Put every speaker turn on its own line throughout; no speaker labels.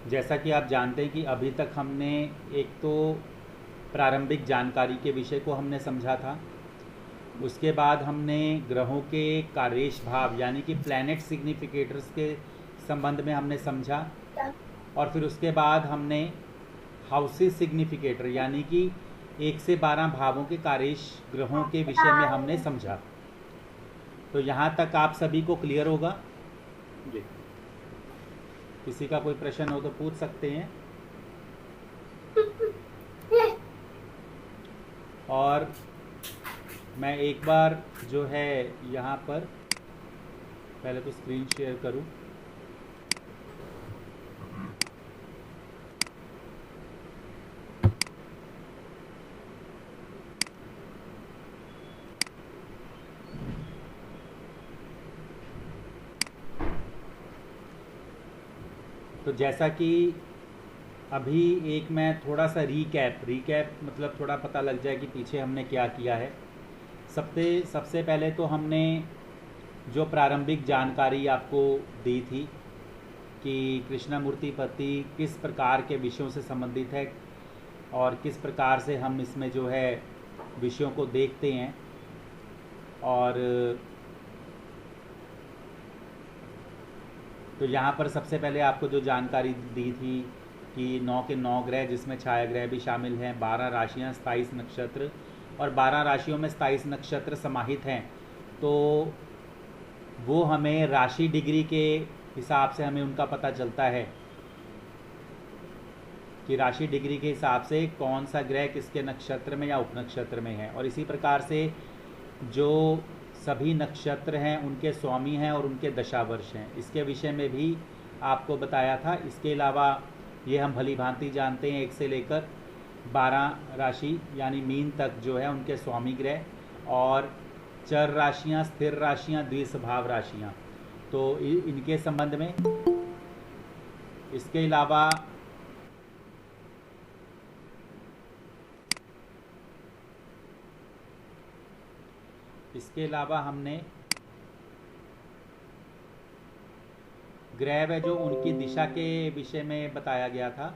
जैसा कि आप जानते हैं कि अभी तक हमने एक तो प्रारंभिक जानकारी के विषय को हमने समझा था। उसके बाद हमने ग्रहों के कार्येश भाव यानी कि प्लैनेट सिग्निफिकेटर्स के संबंध में हमने समझा। और फिर उसके बाद हमने हाउसेस सिग्निफिकेटर यानी कि 1 से 12 भावों के कार्येश ग्रहों के विषय में हमने समझा। तो यहाँ तक आप सभी को क्लियर होगा?
जी।
किसी का कोई प्रश्न हो तो पूछ सकते हैं। और मैं एक बार जो है यहाँ पर पहले तो स्क्रीन शेयर करूँ। तो जैसा कि अभी एक मैं थोड़ा सा रीकैप मतलब थोड़ा पता लग जाए कि पीछे हमने क्या किया है। सबसे पहले तो हमने जो प्रारंभिक जानकारी आपको दी थी कि कृष्णमूर्ति पति किस प्रकार के विषयों से संबंधित है और किस प्रकार से हम इसमें जो है विषयों को देखते हैं। और तो यहाँ पर सबसे पहले आपको जो जानकारी दी थी कि 9 के 9 ग्रह जिसमें छाया ग्रह भी शामिल हैं, 12 राशियाँ, 27 नक्षत्र और 12 राशियों में 27 नक्षत्र समाहित हैं। तो वो हमें राशि डिग्री के हिसाब से हमें उनका पता चलता है कि राशि डिग्री के हिसाब से कौन सा ग्रह किसके नक्षत्र में या उपनक्षत्र में है। और इसी प्रकार से जो सभी नक्षत्र हैं उनके स्वामी हैं और उनके दशावर्ष हैं, इसके विषय में भी आपको बताया था। इसके अलावा ये हम भली भांति जानते हैं 1 से लेकर 12 राशि यानी मीन तक जो है उनके स्वामी ग्रह और चर राशियाँ, स्थिर राशियाँ, द्विस्वभाव राशियाँ, तो इनके संबंध में। इसके अलावा हमने ग्रह जो उनकी दिशा के विषय में बताया गया था।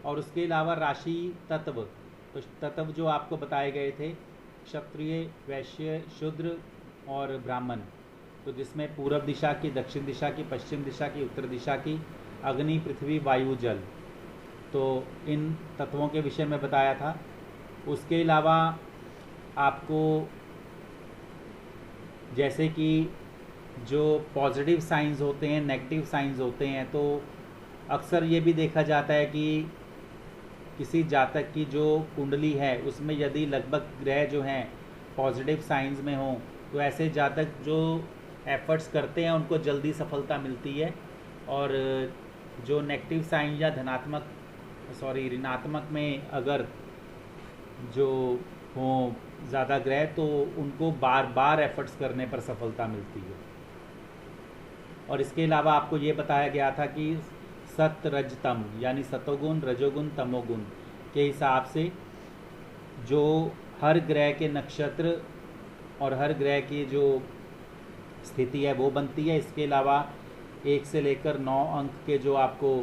और उसके अलावा राशि तत्व, तो तत्व जो आपको बताए गए थे क्षत्रिय, वैश्य, शूद्र और ब्राह्मण, तो जिसमें पूर्व दिशा की, दक्षिण दिशा की, पश्चिम दिशा की, उत्तर दिशा की, अग्नि, पृथ्वी, वायु, जल, तो इन तत्वों के विषय में बताया था। उसके अलावा आपको जैसे कि जो पॉजिटिव साइंस होते हैं, नेगेटिव साइंस होते हैं, तो अक्सर ये भी देखा जाता है कि किसी जातक की जो कुंडली है उसमें यदि लगभग ग्रह जो हैं पॉजिटिव साइंस में हों तो ऐसे जातक जो एफर्ट्स करते हैं उनको जल्दी सफलता मिलती है। और जो नेगेटिव साइन या ऋणात्मक में अगर जो हों ज़्यादा ग्रह तो उनको बार बार एफर्ट्स करने पर सफलता मिलती है। और इसके अलावा आपको ये बताया गया था कि सत रज तम यानी सतोगुण, रजोगुण, तमोगुण के हिसाब से जो हर ग्रह के नक्षत्र और हर ग्रह की जो स्थिति है वो बनती है। इसके अलावा 1 से लेकर 9 अंक के जो आपको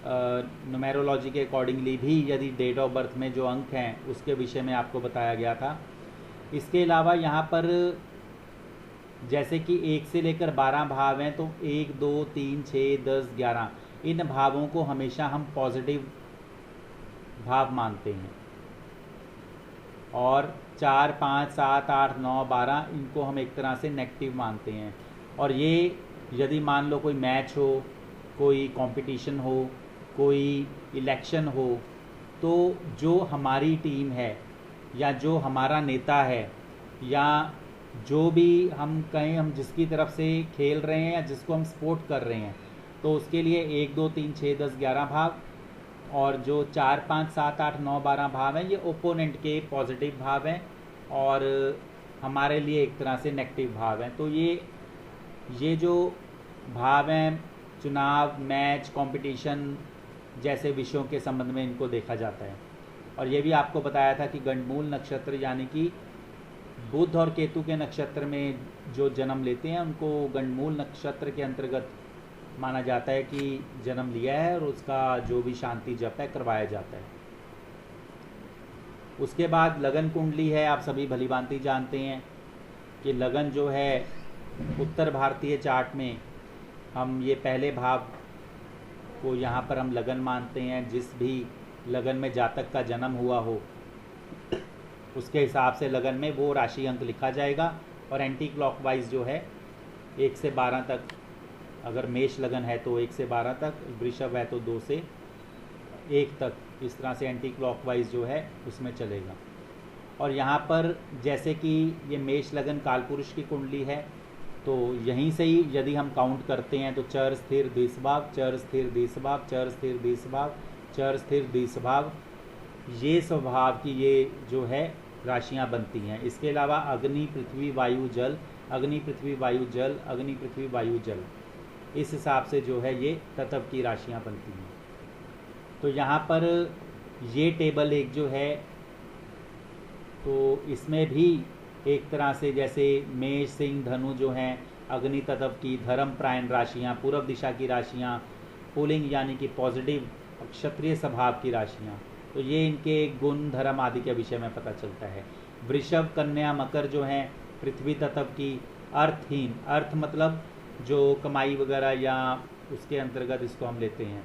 न्यूमेरोलॉजी के अकॉर्डिंगली भी यदि डेट ऑफ बर्थ में जो अंक हैं उसके विषय में आपको बताया गया था। इसके अलावा यहाँ पर जैसे कि 1 से लेकर 12 भाव हैं, तो 1, 2, 3, 6, 10, 11 इन भावों को हमेशा हम पॉजिटिव भाव मानते हैं और 4, 5, 7, 8, 9, 12 इनको हम एक तरह से नेगेटिव मानते हैं। और ये यदि मान लो कोई मैच हो, कोई कंपटीशन हो, कोई इलेक्शन हो, तो जो हमारी टीम है या जो हमारा नेता है या जो भी हम कहें हम जिसकी तरफ से खेल रहे हैं या जिसको हम सपोर्ट कर रहे हैं, तो उसके लिए 1, 2, 3, 6, 10, 11 भाव और जो 4, 5, 7, 8, 9, 12 भाव हैं ये ओपोनेंट के पॉजिटिव भाव हैं और हमारे लिए एक तरह से नेगेटिव भाव हैं। तो ये जो भाव हैं चुनाव, मैच, कंपटीशन जैसे विषयों के संबंध में इनको देखा जाता है। और ये भी आपको बताया था कि गंडमूल नक्षत्र यानी कि बुध और केतु के नक्षत्र में जो जन्म लेते हैं उनको गंडमूल नक्षत्र के अंतर्गत माना जाता है कि जन्म लिया है और उसका जो भी शांति जप है करवाया जाता है। उसके बाद लगन कुंडली है। आप सभी भलीभांति जानते हैं कि लगन जो है उत्तर भारतीय चार्ट में हम ये पहले भाव को यहाँ पर हम लगन मानते हैं। जिस भी लगन में जातक का जन्म हुआ हो उसके हिसाब से लगन में वो राशि अंक लिखा जाएगा और एंटी क्लॉकवाइज जो है 1 से 12 तक, अगर मेष लगन है तो 1 से 12 तक, वृषभ है तो 2 से 1 तक, इस तरह से एंटी क्लॉकवाइज जो है उसमें चलेगा। और यहाँ पर जैसे कि ये मेष लगन कालपुरुष की कुंडली है तो यहीं से ही यदि हम काउंट करते हैं तो चर स्थिर द्विस्वभाव, चर स्थिर द्विस्वभाव, चर स्थिर द्विस्वभाव, चर स्थिर द्विस्वभाव, ये स्वभाव की ये जो है राशियाँ बनती हैं। इसके अलावा अग्नि पृथ्वी वायु जल, अग्नि पृथ्वी वायु जल, अग्नि पृथ्वी वायु जल, इस हिसाब से जो है ये तत्व की राशियाँ बनती हैं। तो यहाँ पर ये टेबल एक जो है तो इसमें भी एक तरह से जैसे मेष सिंह धनु जो हैं अग्नि तत्व की धर्म प्रायण राशियाँ, पूर्व दिशा की राशियाँ, पुल्लिंग यानी कि पॉजिटिव क्षत्रिय स्वभाव की राशियाँ, तो ये इनके गुण धर्म आदि के विषय में पता चलता है। वृषभ कन्या मकर जो हैं पृथ्वी तत्व की अर्थहीन, अर्थ मतलब जो कमाई वगैरह या उसके अंतर्गत इसको हम लेते हैं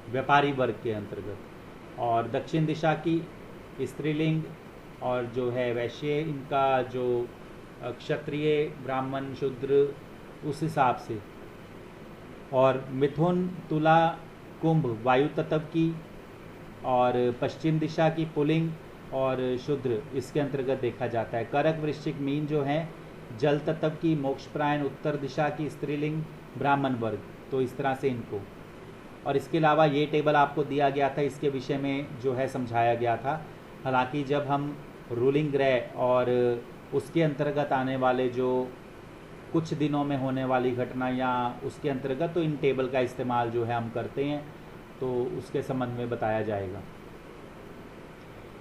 व्यापारी वर्ग के अंतर्गत। और दक्षिण दिशा की स्त्रीलिंग और जो है वैश्य, इनका जो क्षत्रिय ब्राह्मण शूद्र उस हिसाब से। और मिथुन तुला कुंभ वायु तत्व की और पश्चिम दिशा की पुल्लिंग और शूद्र इसके अंतर्गत देखा जाता है। करक वृश्चिक मीन जो है जल तत्व की मोक्षप्रायण उत्तर दिशा की स्त्रीलिंग ब्राह्मण वर्ग, तो इस तरह से इनको। और इसके अलावा ये टेबल आपको दिया गया था, इसके विषय में जो है समझाया गया था। हालांकि जब हम रूलिंग ग्रह और उसके अंतर्गत आने वाले जो कुछ दिनों में होने वाली घटना या उसके अंतर्गत तो इन टेबल का इस्तेमाल जो है हम करते हैं, तो उसके संबंध में बताया जाएगा।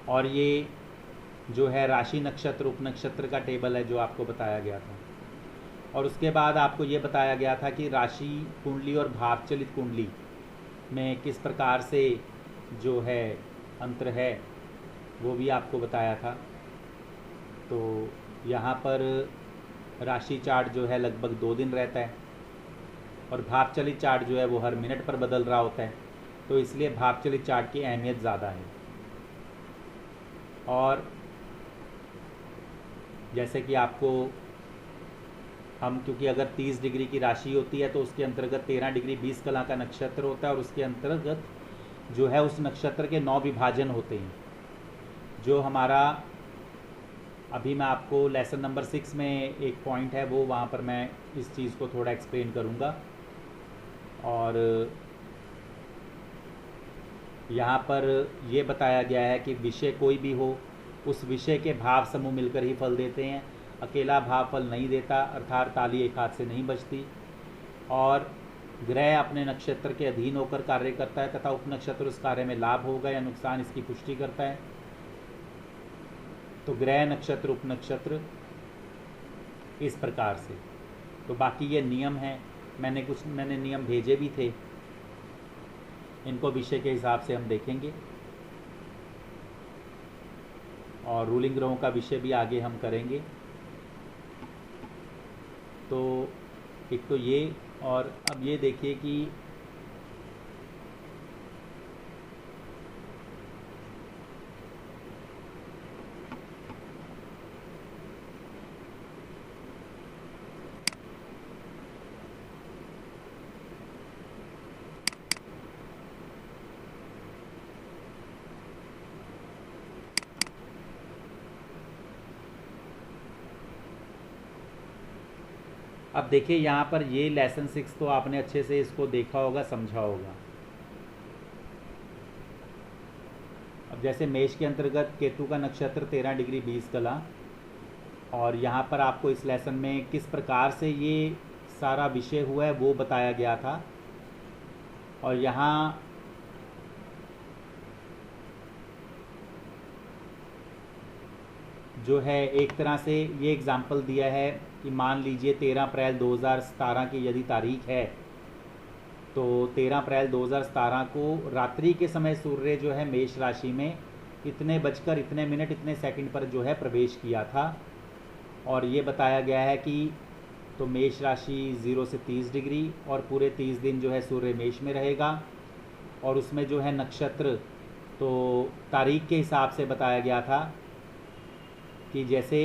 और ये जो है राशि नक्षत्र उपनक्षत्र का टेबल है जो आपको बताया गया था। और उसके बाद आपको ये बताया गया था कि राशि कुंडली और भावचलित कुंडली में किस प्रकार से जो है अंतर है वो भी आपको बताया था। तो यहाँ पर राशि चार्ट जो है लगभग 2 दिन रहता है और भावचलित चार्ट जो है वो हर मिनट पर बदल रहा होता है, तो इसलिए भावचलित चार्ट की अहमियत ज़्यादा है। और जैसे कि आपको हम, क्योंकि अगर 30 डिग्री की राशि होती है तो उसके अंतर्गत 13 डिग्री 20 कला का नक्षत्र होता है और उसके अंतर्गत जो है उस नक्षत्र के 9 विभाजन होते हैं। जो हमारा अभी मैं आपको लेसन नंबर 6 में एक पॉइंट है वो वहाँ पर मैं इस चीज़ को थोड़ा एक्सप्लेन करूँगा। और यहाँ पर ये बताया गया है कि विषय कोई भी हो उस विषय के भाव समूह मिलकर ही फल देते हैं, अकेला भाव फल नहीं देता, अर्थात ताली एक हाथ से नहीं बजती। और ग्रह अपने नक्षत्र के अधीन होकर कार्य करता है तथा उपनक्षत्र उस कार्य में लाभ होगा या नुकसान इसकी पुष्टि करता है। तो ग्रह नक्षत्र उपनक्षत्र इस प्रकार से। तो बाकी ये नियम है, मैंने नियम भेजे भी थे, इनको विषय के हिसाब से हम देखेंगे। और रूलिंग ग्रहों का विषय भी आगे हम करेंगे। तो एक तो ये, और अब ये देखिए कि अब देखिए यहाँ पर ये लेसन 6 तो आपने अच्छे से इसको देखा होगा, समझा होगा। अब जैसे मेष के अंतर्गत केतु का नक्षत्र 13 डिग्री 20 कला, और यहाँ पर आपको इस लेसन में किस प्रकार से ये सारा विषय हुआ है वो बताया गया था। और यहाँ जो है एक तरह से ये एग्जाम्पल दिया है कि मान लीजिए 13 अप्रैल 2017 की यदि तारीख है, तो 13 अप्रैल 2017 को रात्रि के समय सूर्य जो है मेष राशि में इतने बजकर इतने मिनट इतने सेकंड पर जो है प्रवेश किया था। और ये बताया गया है कि तो मेष राशि 0 से 30 डिग्री और पूरे 30 दिन जो है सूर्य मेष में रहेगा। और उसमें जो है नक्षत्र तो तारीख के हिसाब से बताया गया था कि जैसे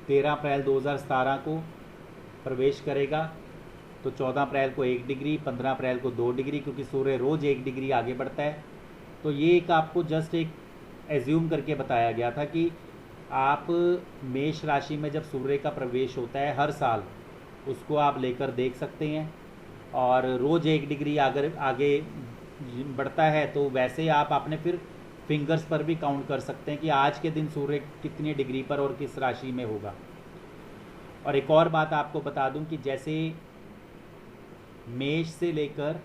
13 अप्रैल 2017 को प्रवेश करेगा तो 14 अप्रैल को 1 डिग्री, 15 अप्रैल को 2 डिग्री, क्योंकि सूर्य रोज़ 1 डिग्री आगे बढ़ता है। तो ये एक आपको जस्ट एक एज्यूम करके बताया गया था कि आप मेष राशि में जब सूर्य का प्रवेश होता है हर साल, उसको आप लेकर देख सकते हैं। और रोज़ 1 डिग्री अगर आगे बढ़ता है तो वैसे आप अपने फिर फिंगर्स पर भी काउंट कर सकते हैं कि आज के दिन सूर्य कितनी डिग्री पर और किस राशि में होगा। और एक और बात आपको बता दूं कि जैसे मेष से लेकर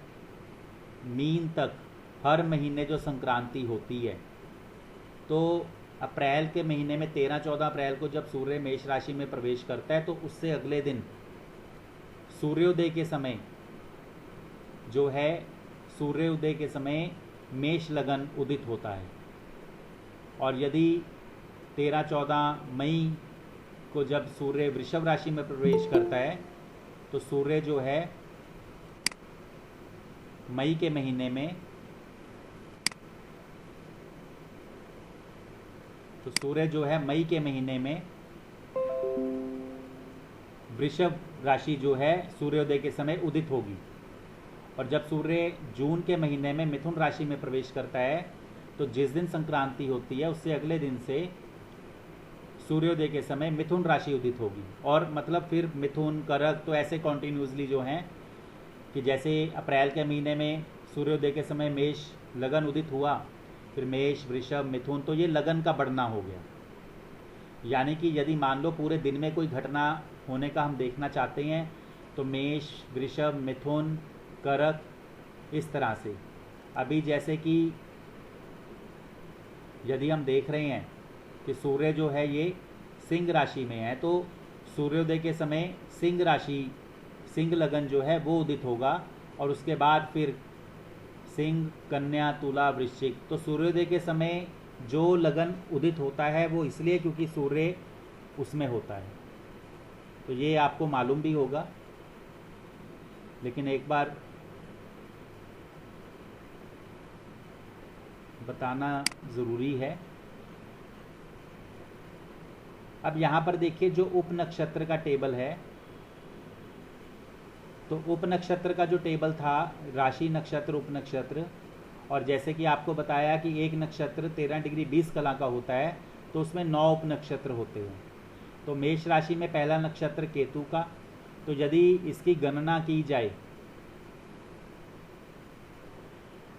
मीन तक हर महीने जो संक्रांति होती है, तो अप्रैल के महीने में 13-14 अप्रैल को जब सूर्य मेष राशि में प्रवेश करता है तो उससे अगले दिन सूर्योदय के समय जो है सूर्योदय के समय मेष लगन उदित होता है। और यदि 13-14 मई को जब सूर्य वृषभ राशि में प्रवेश करता है तो सूर्य जो है मई के महीने में वृषभ राशि जो है सूर्योदय के समय उदित होगी। और जब सूर्य जून के महीने में मिथुन राशि में प्रवेश करता है तो जिस दिन संक्रांति होती है उससे अगले दिन से सूर्योदय के समय मिथुन राशि उदित होगी। और मतलब फिर मिथुन, कर्क, तो ऐसे कॉन्टिन्यूसली जो हैं कि जैसे अप्रैल के महीने में सूर्योदय के समय मेष लगन उदित हुआ, फिर मेष, वृषभ, मिथुन, तो ये लगन का बढ़ना हो गया। यानी कि यदि मान लो पूरे दिन में कोई घटना होने का हम देखना चाहते हैं तो मेष, वृषभ, मिथुन, कर्क, इस तरह से। अभी जैसे कि यदि हम देख रहे हैं कि सूर्य जो है ये सिंह राशि में है, तो सूर्योदय के समय सिंह राशि, सिंह लगन जो है वो उदित होगा। और उसके बाद फिर सिंह, कन्या, तुला, वृश्चिक। तो सूर्योदय के समय जो लगन उदित होता है वो इसलिए क्योंकि सूर्य उसमें होता है। तो ये आपको मालूम भी होगा, लेकिन एक बार बताना ज़रूरी है। अब यहाँ पर देखिए जो उप नक्षत्र का टेबल है, तो उप नक्षत्र का जो टेबल था, राशि, नक्षत्र, उप नक्षत्र, और जैसे कि आपको बताया कि एक नक्षत्र 13 डिग्री 20 कला का होता है तो उसमें 9 उप नक्षत्र होते हैं। तो मेष राशि में पहला नक्षत्र केतु का, तो यदि इसकी गणना की जाए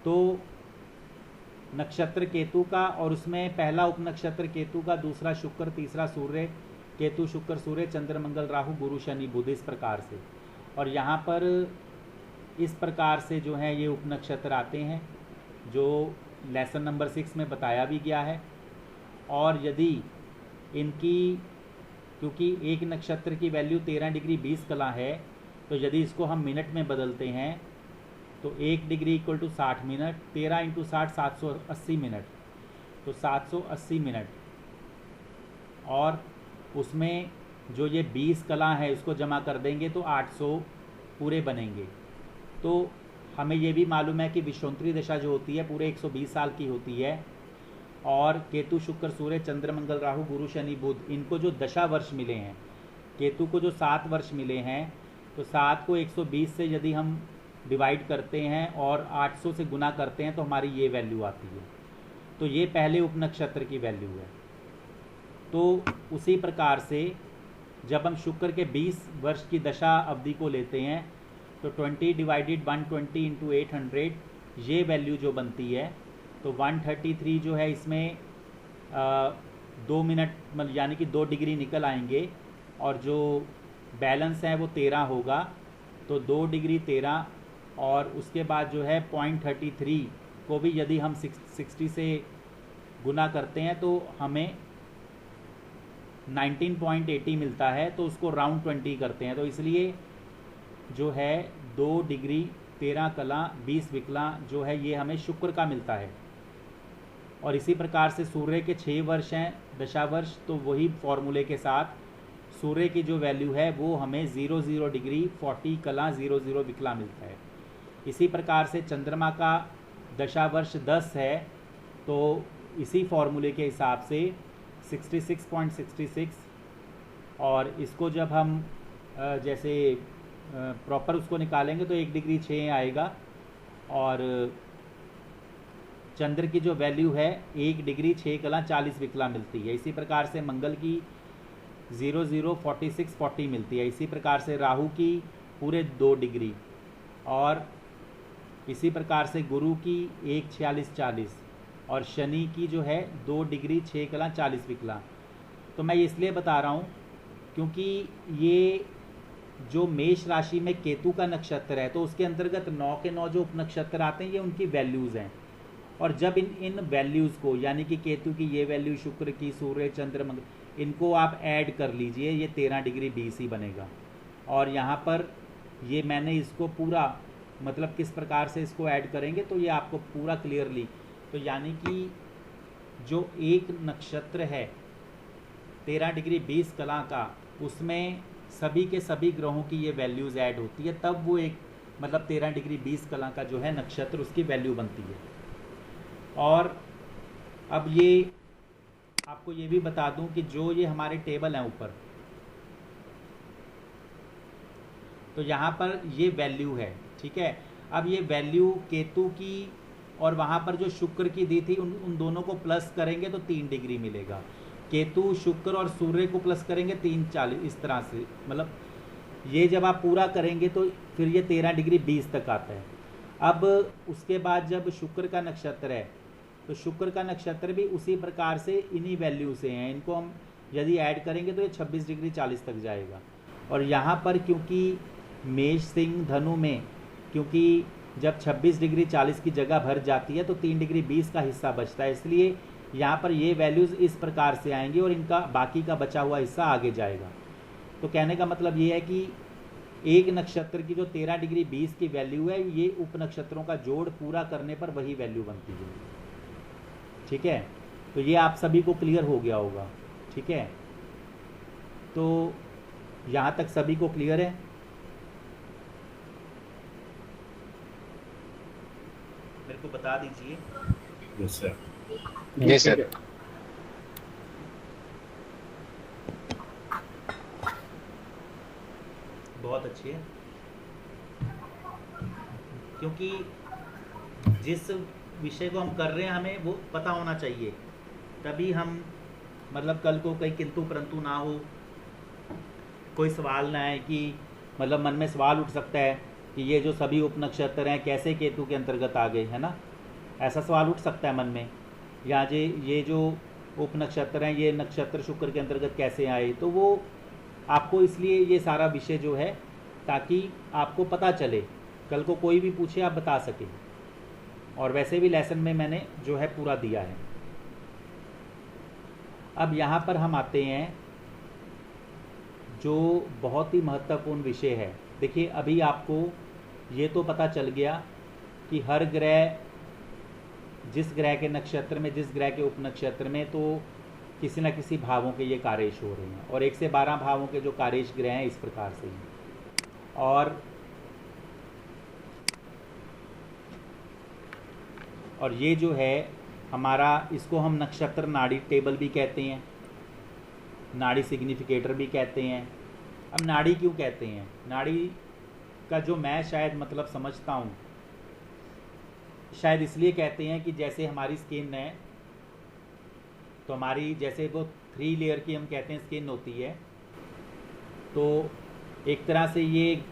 तो नक्षत्र केतु का, और उसमें पहला उपनक्षत्र केतु का, दूसरा शुक्र, तीसरा सूर्य, केतु, शुक्र, सूर्य, चंद्र, मंगल, राहु, गुरु, शनि, बुध, इस प्रकार से। और यहाँ पर इस प्रकार से जो है ये उपनक्षत्र आते हैं जो लेसन नंबर 6 में बताया भी गया है। और यदि इनकी, क्योंकि एक नक्षत्र की वैल्यू 13 डिग्री 20 कला है, तो यदि इसको हम मिनट में बदलते हैं तो 1 degree equal to 60 minute, 13 into 60 780 minute, तो 780 मिनट। और उसमें जो ये 20 कला है इसको जमा कर देंगे तो 800 पूरे बनेंगे। तो हमें ये भी मालूम है कि विश्वंतरी दशा जो होती है पूरे 120 साल की होती है। और केतु, शुक्र, सूर्य, चंद्र, मंगल, राहु, गुरु, शनि, बुध, इनको जो दशा वर्ष मिले हैं, केतु को जो 7 वर्ष मिले हैं, तो 7 को 120 से यदि हम डिवाइड करते हैं और 800 से गुना करते हैं तो हमारी ये वैल्यू आती है। तो ये पहले उपनक्षत्र की वैल्यू है। तो उसी प्रकार से जब हम शुक्र के 20 वर्ष की दशा अवधि को लेते हैं तो 20 डिवाइडेड 120 इंटू 800, ये वैल्यू जो बनती है, तो 133 जो है इसमें 2 मिनट मतलब यानी कि 2 डिग्री निकल आएंगे, और जो बैलेंस है वो 13 होगा। तो 2 डिग्री 13, और उसके बाद जो है 0.33 को भी यदि हम 60 से गुना करते हैं तो हमें 19.80 मिलता है तो उसको राउंड 20 करते हैं, तो इसलिए जो है 2 डिग्री 13 कला 20 विकला जो है ये हमें शुक्र का मिलता है। और इसी प्रकार से सूर्य के 6 वर्ष हैं दशावर्ष, तो वही फॉर्मूले के साथ सूर्य की जो वैल्यू है वो हमें 00 डिग्री 40 कला 00 विकला मिलता है। इसी प्रकार से चंद्रमा का दशावर्ष 10 है, तो इसी फॉर्मूले के हिसाब से 66.66, और इसको जब हम जैसे प्रॉपर उसको निकालेंगे तो 1 डिग्री 6 आएगा, और चंद्र की जो वैल्यू है 1 डिग्री 6 कला 40 विकला मिलती है। इसी प्रकार से मंगल की 00 46 40 मिलती है। इसी प्रकार से राहु की पूरे 2 डिग्री, और इसी प्रकार से गुरु की 1 46 40, और शनि की जो है 2 डिग्री 6 कला 40 विकला। तो मैं इसलिए बता रहा हूँ क्योंकि ये जो मेष राशि में केतु का नक्षत्र है तो उसके अंतर्गत 9 के 9 जो उपनक्षत्र आते हैं ये उनकी वैल्यूज़ हैं, और जब इन वैल्यूज़ को यानी कि केतु की ये वैल्यू, शुक्र की, सूर्य, चंद्र, मंगल, इनको आप ऐड कर लीजिए, ये 13 डिग्री 20 ही बनेगा। और यहाँ पर ये मैंने इसको पूरा मतलब किस प्रकार से इसको ऐड करेंगे तो ये आपको पूरा क्लियरली, तो यानी कि जो एक नक्षत्र है 13 डिग्री 20 कला का, उसमें सभी के सभी ग्रहों की ये वैल्यूज़ ऐड होती है, तब वो एक मतलब 13 डिग्री 20 कला का जो है नक्षत्र उसकी वैल्यू बनती है। और अब ये आपको ये भी बता दूं कि जो ये हमारे टेबल हैं ऊपर, तो यहाँ पर ये वैल्यू है, ठीक है। अब ये वैल्यू केतु की और वहाँ पर जो शुक्र की दी थी उन दोनों को प्लस करेंगे तो 3 डिग्री मिलेगा। केतु, शुक्र और सूर्य को प्लस करेंगे 3 40, इस तरह से मतलब ये जब आप पूरा करेंगे तो फिर ये 13 डिग्री 20 तक आता है। अब उसके बाद जब शुक्र का नक्षत्र है तो शुक्र का नक्षत्र भी उसी प्रकार से इन्हीं वैल्यू से हैं, इनको हम यदि ऐड करेंगे तो ये 26 डिग्री 40 तक जाएगा। और यहाँ पर क्योंकि मेष, सिंह, धनु में क्योंकि जब 26 डिग्री 40 की जगह भर जाती है तो 3 डिग्री 20 का हिस्सा बचता है, इसलिए यहाँ पर ये वैल्यूज़ इस प्रकार से आएंगी और इनका बाकी का बचा हुआ हिस्सा आगे जाएगा। तो कहने का मतलब ये है कि एक नक्षत्र की जो 13 डिग्री 20 की वैल्यू है, ये उप नक्षत्रों का जोड़ पूरा करने पर वही वैल्यू बनती है, ठीक है। तो ये आप सभी को क्लियर हो गया होगा, ठीक है। तो यहाँ तक सभी को क्लियर है? मेरे को बता दीजिए।
Yes sir.
जी सर।
बहुत अच्छी है, क्योंकि जिस विषय को हम कर रहे हैं हमें वो पता होना चाहिए, तभी हम मतलब कल को कहीं किंतु परंतु ना हो, कोई सवाल ना आए कि मतलब मन में सवाल उठ सकता है कि ये जो सभी उपनक्षत्र हैं कैसे केतु के अंतर्गत आ गए, है ना, ऐसा सवाल उठ सकता है मन में। या ये जो उपनक्षत्र हैं ये नक्षत्र शुक्र के अंतर्गत कैसे आए, तो वो आपको इसलिए ये सारा विषय जो है ताकि आपको पता चले, कल को कोई भी पूछे आप बता सकें। और वैसे भी लेसन में मैंने जो है पूरा दिया है। अब यहाँ पर हम आते हैं जो बहुत ही महत्वपूर्ण विषय है। देखिए अभी आपको ये तो पता चल गया कि हर ग्रह, जिस ग्रह के नक्षत्र में, जिस ग्रह के उपनक्षत्र में तो किसी न किसी भावों के ये कार्येश हो रहे हैं, और 1 से 12 भावों के जो कार्येश ग्रह हैं इस प्रकार से हैं। और ये जो है हमारा, इसको हम नक्षत्र नाड़ी टेबल भी कहते हैं, नाड़ी सिग्निफिकेटर भी कहते हैं। अब नाड़ी क्यों कहते हैं? नाड़ी का जो मैं शायद मतलब समझता हूँ, शायद इसलिए कहते हैं कि जैसे हमारी स्किन है तो हमारी जैसे वो 3 लेयर की हम कहते हैं स्किन होती है, तो एक तरह से ये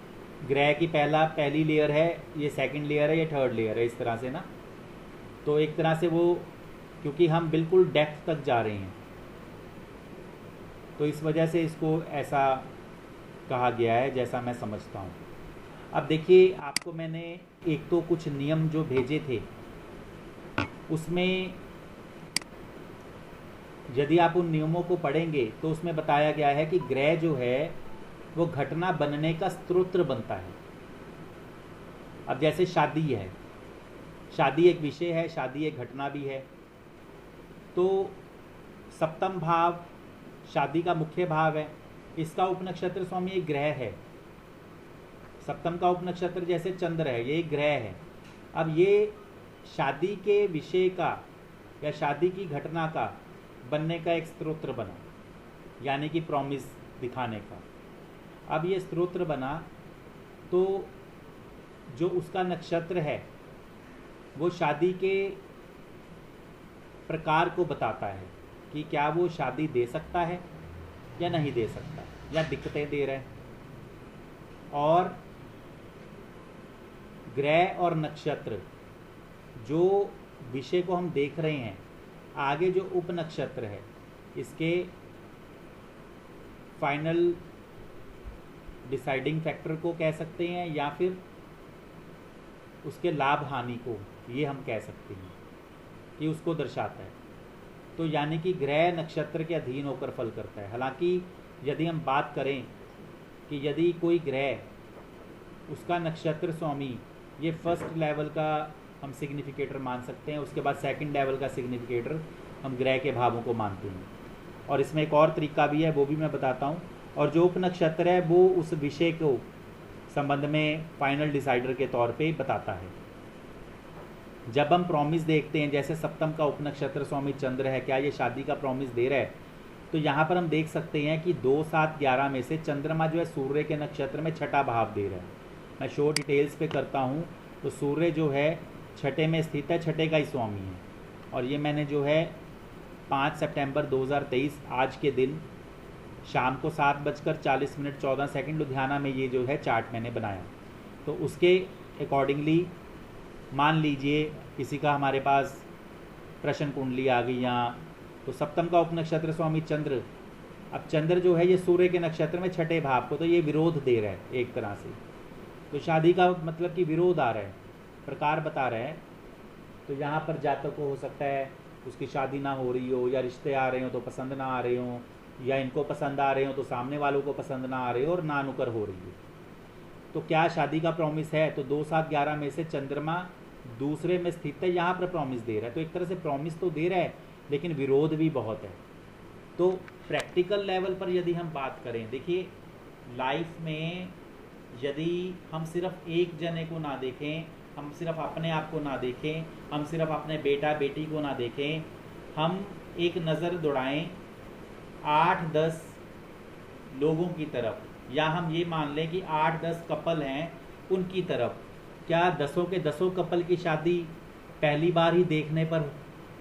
ग्रह की पहली लेयर है, ये सेकंड लेयर है, ये थर्ड लेयर है, इस तरह से ना। तो एक तरह से वो, क्योंकि हम बिल्कुल डेप्थ तक जा रहे हैं तो इस वजह से इसको ऐसा कहा गया है, जैसा मैं समझता हूँ। अब देखिए आपको मैंने एक तो कुछ नियम जो भेजे थे उसमें यदि आप उन नियमों को पढ़ेंगे तो उसमें बताया गया है कि ग्रह जो है वो घटना बनने का स्रोत बनता है। अब जैसे शादी है, शादी एक विषय है, शादी एक घटना भी है। तो सप्तम भाव शादी का मुख्य भाव है, इसका उपनक्षत्र स्वामी एक ग्रह है। सप्तम का उपनक्षत्र जैसे चंद्र है, ये एक ग्रह है। अब ये शादी के विषय का या शादी की घटना का बनने का एक स्रोत्र बना, यानी कि प्रॉमिस दिखाने का। अब ये स्रोत्र बना तो जो उसका नक्षत्र है वो शादी के प्रकार को बताता है कि क्या वो शादी दे सकता है या नहीं दे सकता, या दिक्कतें दे रहा है। और ग्रह और नक्षत्र जो विषय को हम देख रहे हैं, आगे जो उपनक्षत्र है इसके फाइनल डिसाइडिंग फैक्टर को कह सकते हैं, या फिर उसके लाभ हानि को ये हम कह सकते हैं कि उसको दर्शाता है। तो यानी कि ग्रह नक्षत्र के अधीन होकर फल करता है। हालांकि यदि हम बात करें कि यदि कोई ग्रह उसका नक्षत्र स्वामी ये फर्स्ट लेवल का हम सिग्निफिकेटर मान सकते हैं, उसके बाद सेकंड लेवल का सिग्निफिकेटर हम ग्रह के भावों को मानते हैं। और इसमें एक और तरीका भी है, वो भी मैं बताता हूँ। और जो उपनक्षत्र है वो उस विषय को संबंध में फाइनल डिसाइडर के तौर पे बताता है। जब हम प्रॉमिस देखते हैं, जैसे सप्तम का उपनक्षत्र स्वामी चंद्र है, क्या ये शादी का प्रॉमिस दे रहा है, तो यहाँ पर हम देख सकते हैं कि 2, 7, 11 में से चंद्रमा जो है सूर्य के नक्षत्र में छठा भाव दे रहा है। मैं शो डिटेल्स पे करता हूँ तो सूर्य जो है छठे में स्थित है, छठे का ही स्वामी है। और ये मैंने जो है 5 सितंबर 2023 आज के दिन शाम को 7:40 लुधियाना में ये जो है चार्ट मैंने बनाया। तो उसके अकॉर्डिंगली मान लीजिए किसी का हमारे पास प्रश्न कुंडली आ गई यहाँ, तो सप्तम का उपनक्षत्र स्वामी चंद्र, अब चंद्र जो है ये सूर्य के नक्षत्र में छठे भाव को, तो ये विरोध दे रहा है एक तरह से। तो शादी का मतलब कि विरोध आ रहा है, प्रकार बता रहा है। तो यहाँ पर जातक को हो सकता है उसकी शादी ना हो रही हो, या रिश्ते आ रहे हो तो पसंद ना आ रहे हो, या इनको पसंद आ रहे हो तो सामने वालों को पसंद ना आ रहे हो, और ना नुकर हो रही है। तो क्या शादी का प्रॉमिस है? तो 2, 7, 11 में से चंद्रमा दूसरे में स्थित है, यहाँ पर प्रॉमिस दे रहा है। तो एक तरह से प्रॉमिस तो दे रहा है लेकिन विरोध भी बहुत है। तो प्रैक्टिकल लेवल पर यदि हम बात करें, देखिए लाइफ में यदि हम सिर्फ एक जने को ना देखें, हम सिर्फ अपने आप को ना देखें, हम सिर्फ अपने बेटा बेटी को ना देखें, हम एक नज़र दौड़ाएं 8-10 लोगों की तरफ, या हम ये मान लें कि 8-10 कपल हैं उनकी तरफ। क्या 10 के 10 कपल की शादी पहली बार ही देखने पर,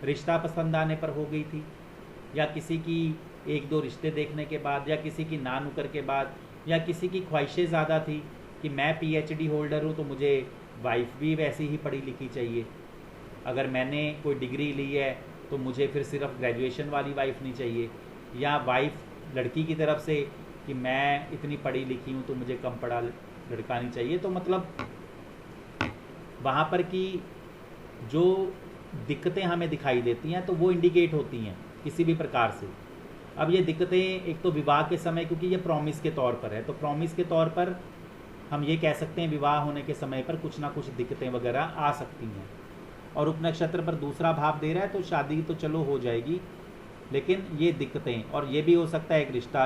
रिश्ता पसंद आने पर हो गई थी, या किसी की 1-2 रिश्ते देखने के बाद, या किसी की ना नुकर के बाद, या किसी की ख्वाहिशें ज़्यादा थी कि मैं PhD होल्डर हूँ तो मुझे वाइफ भी वैसी ही पढ़ी लिखी चाहिए, अगर मैंने कोई डिग्री ली है तो मुझे फिर सिर्फ ग्रेजुएशन वाली वाइफ नहीं चाहिए, या वाइफ लड़की की तरफ से कि मैं इतनी पढ़ी लिखी हूँ तो मुझे कम पढ़ा लड़का नहीं चाहिए। तो मतलब वहाँ पर की जो दिक्कतें हमें दिखाई देती हैं तो वो इंडिकेट होती हैं किसी भी प्रकार से। अब ये दिक्कतें एक तो विवाह के समय, क्योंकि ये प्रॉमिस के तौर पर है, तो प्रॉमिस के तौर पर हम ये कह सकते हैं विवाह होने के समय पर कुछ ना कुछ दिक्कतें वगैरह आ सकती हैं। और उपनक्षत्र पर दूसरा भाव दे रहा है तो शादी तो चलो हो जाएगी, लेकिन ये दिक्कतें, और ये भी हो सकता है एक रिश्ता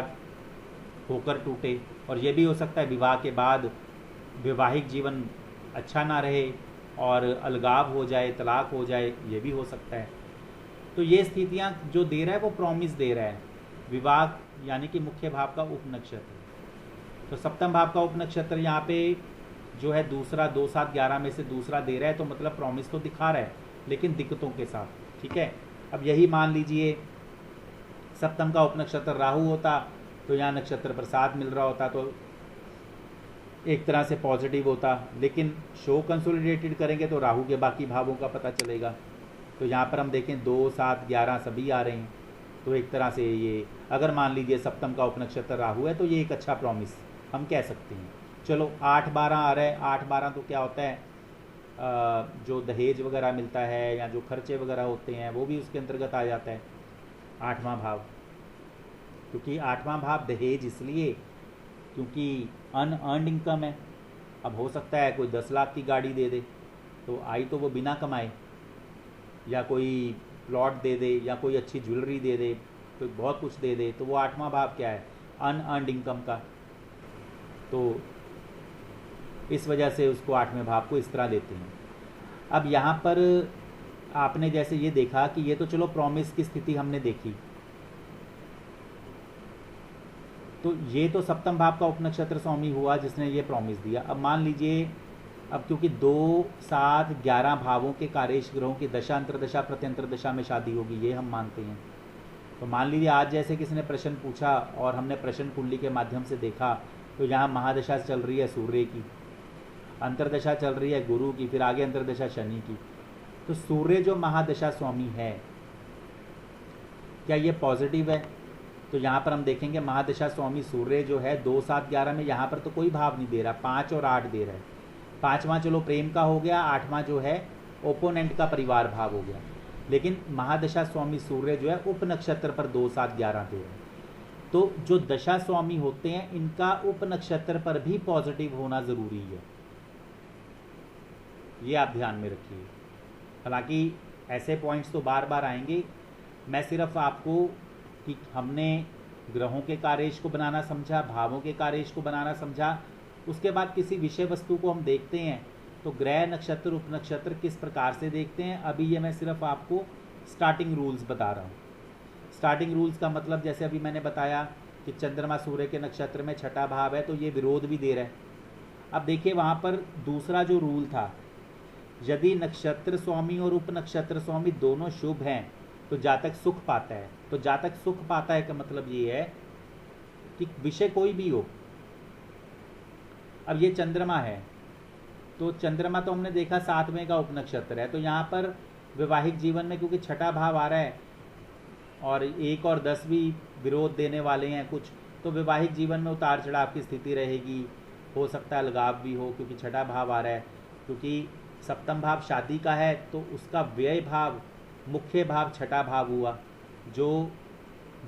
होकर टूटे, और ये भी हो सकता है विवाह के बाद वैवाहिक जीवन अच्छा ना रहे और अलगाव हो जाए, तलाक हो जाए, ये भी हो सकता है। तो ये स्थितियाँ जो दे रहा है वो प्रॉमिस दे रहा है विवाह, यानी कि मुख्य भाव का उपनक्षत्र। तो सप्तम भाव का उपनक्षत्र यहाँ पे जो है दूसरा 2, 7, 11 में से दूसरा दे रहा है, तो मतलब प्रॉमिस तो दिखा रहा है लेकिन दिक्कतों के साथ। ठीक है, अब यही मान लीजिए सप्तम का उपनक्षत्र राहु होता तो यहाँ नक्षत्र पर 7 मिल रहा होता तो एक तरह से पॉजिटिव होता, लेकिन शो कंसोलिडेटेड करेंगे तो राहु के बाकी भावों का पता चलेगा। तो यहाँ पर हम देखें 2, 7, 11 सभी आ रहे हैं, तो एक तरह से ये अगर मान लीजिए सप्तम का उपनक्षत्र राहु है तो ये एक अच्छा प्रॉमिस हम कह सकते हैं। चलो 8, 12 आ रहा है। 8, 12 तो क्या होता है, जो दहेज वगैरह मिलता है या जो खर्चे वगैरह होते हैं वो भी उसके अंतर्गत आ जाता है। 8वां भाव, क्योंकि 8वां भाव दहेज इसलिए क्योंकि अनअर्न्ड इनकम है। अब हो सकता है कोई 10 लाख की गाड़ी दे दे, तो आई तो वो बिना कमाए, या कोई प्लॉट दे दे, या कोई अच्छी ज्वेलरी दे दे, कोई बहुत कुछ दे दे, तो वो 8वां भाव क्या है, अनअर्न्ड इनकम का। तो इस वजह से उसको 8वें भाव को इस तरह लेते हैं। अब यहाँ पर आपने जैसे ये देखा कि ये तो चलो प्रॉमिस की स्थिति हमने देखी, तो ये तो सप्तम भाव का उपनक्षत्र स्वामी हुआ जिसने ये प्रॉमिस दिया। अब मान लीजिए, अब क्योंकि 2, 7, 11 भावों के कार्येश ग्रहों की दशा अंतरदशा प्रत्यंतर दशा में शादी होगी, ये हम मानते हैं। तो मान लीजिए आज जैसे किसी ने प्रश्न पूछा और हमने प्रश्न कुंडली के माध्यम से देखा, तो यहाँ महादशा चल रही है सूर्य की, अंतरदशा चल रही है गुरु की, फिर आगे अंतरदशा शनि की। तो सूर्य जो महादशा स्वामी है, क्या ये पॉजिटिव है? तो यहाँ पर हम देखेंगे महादशा स्वामी सूर्य जो है 2, 7, 11 में यहाँ पर तो कोई भाव नहीं दे रहा, 5 और 8 दे रहा है। 5वां चलो प्रेम का हो गया, 8वां जो है ओपोनेंट का परिवार भाव हो गया, लेकिन महादशा स्वामी सूर्य जो है उप नक्षत्र पर 2, 7, 11 दे रहे हैं। तो जो दशा स्वामी होते हैं इनका उप नक्षत्र पर भी पॉजिटिव होना जरूरी है, ये आप ध्यान में रखिए। हालांकि ऐसे पॉइंट्स तो बार बार आएंगे, मैं सिर्फ आपको कि हमने ग्रहों के कार्येश को बनाना समझा, भावों के कार्येश को बनाना समझा, उसके बाद किसी विषय वस्तु को हम देखते हैं तो ग्रह नक्षत्र उपनक्षत्र किस प्रकार से देखते हैं। अभी ये मैं सिर्फ आपको स्टार्टिंग रूल्स बता रहा हूँ। स्टार्टिंग रूल्स का मतलब जैसे अभी मैंने बताया कि चंद्रमा सूर्य के नक्षत्र में 6ठा भाव है, तो ये विरोध भी दे रहा है। अब देखिए वहाँ पर दूसरा जो रूल था, यदि नक्षत्र स्वामी और उपनक्षत्र स्वामी दोनों शुभ हैं तो जातक सुख पाता है। तो जातक सुख पाता है का मतलब ये है कि विषय कोई भी हो। अब ये चंद्रमा है, तो चंद्रमा तो हमने देखा 7वें का उपनक्षत्र है, तो यहाँ पर वैवाहिक जीवन में क्योंकि 6ठा भाव आ रहा है और 1 और 10 भी विरोध देने वाले हैं कुछ, तो वैवाहिक जीवन में उतार चढ़ाव की स्थिति रहेगी, हो सकता है अलगाव भी हो क्योंकि 6ठा भाव आ रहा है। क्योंकि सप्तम भाव शादी का है तो उसका व्यय भाव, मुख्य भाव 6ठा भाव हुआ जो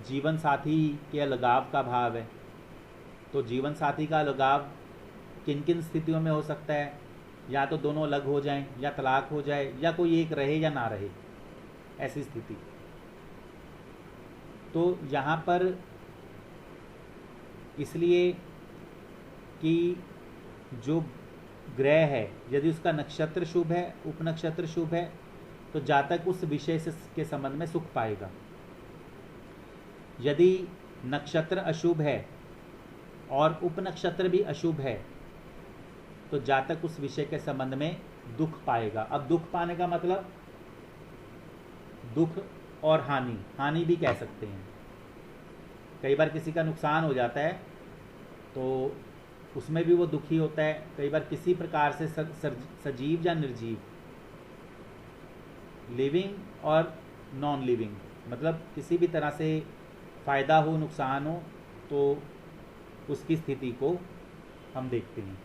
जीवन साथी के अलगाव का भाव है। तो जीवन साथी का अलगाव किन किन स्थितियों में हो सकता है, या तो दोनों अलग हो जाएं, या तलाक हो जाए, या कोई एक रहे या ना रहे, ऐसी स्थिति। तो यहाँ पर इसलिए कि जो ग्रह है यदि उसका नक्षत्र शुभ है, उपनक्षत्र शुभ है, तो जातक उस विषय से के संबंध में सुख पाएगा। यदि नक्षत्र अशुभ है और उपनक्षत्र भी अशुभ है तो जातक उस विषय के संबंध में दुख पाएगा। अब दुख पाने का मतलब दुख और हानि, हानि भी कह सकते हैं। कई बार किसी का नुकसान हो जाता है तो उसमें भी वो दुखी होता है। कई बार किसी प्रकार से सजीव या निर्जीव, लिविंग और नॉन लिविंग, मतलब किसी भी तरह से फ़ायदा हो नुकसान हो तो उसकी स्थिति को हम देखते हैं।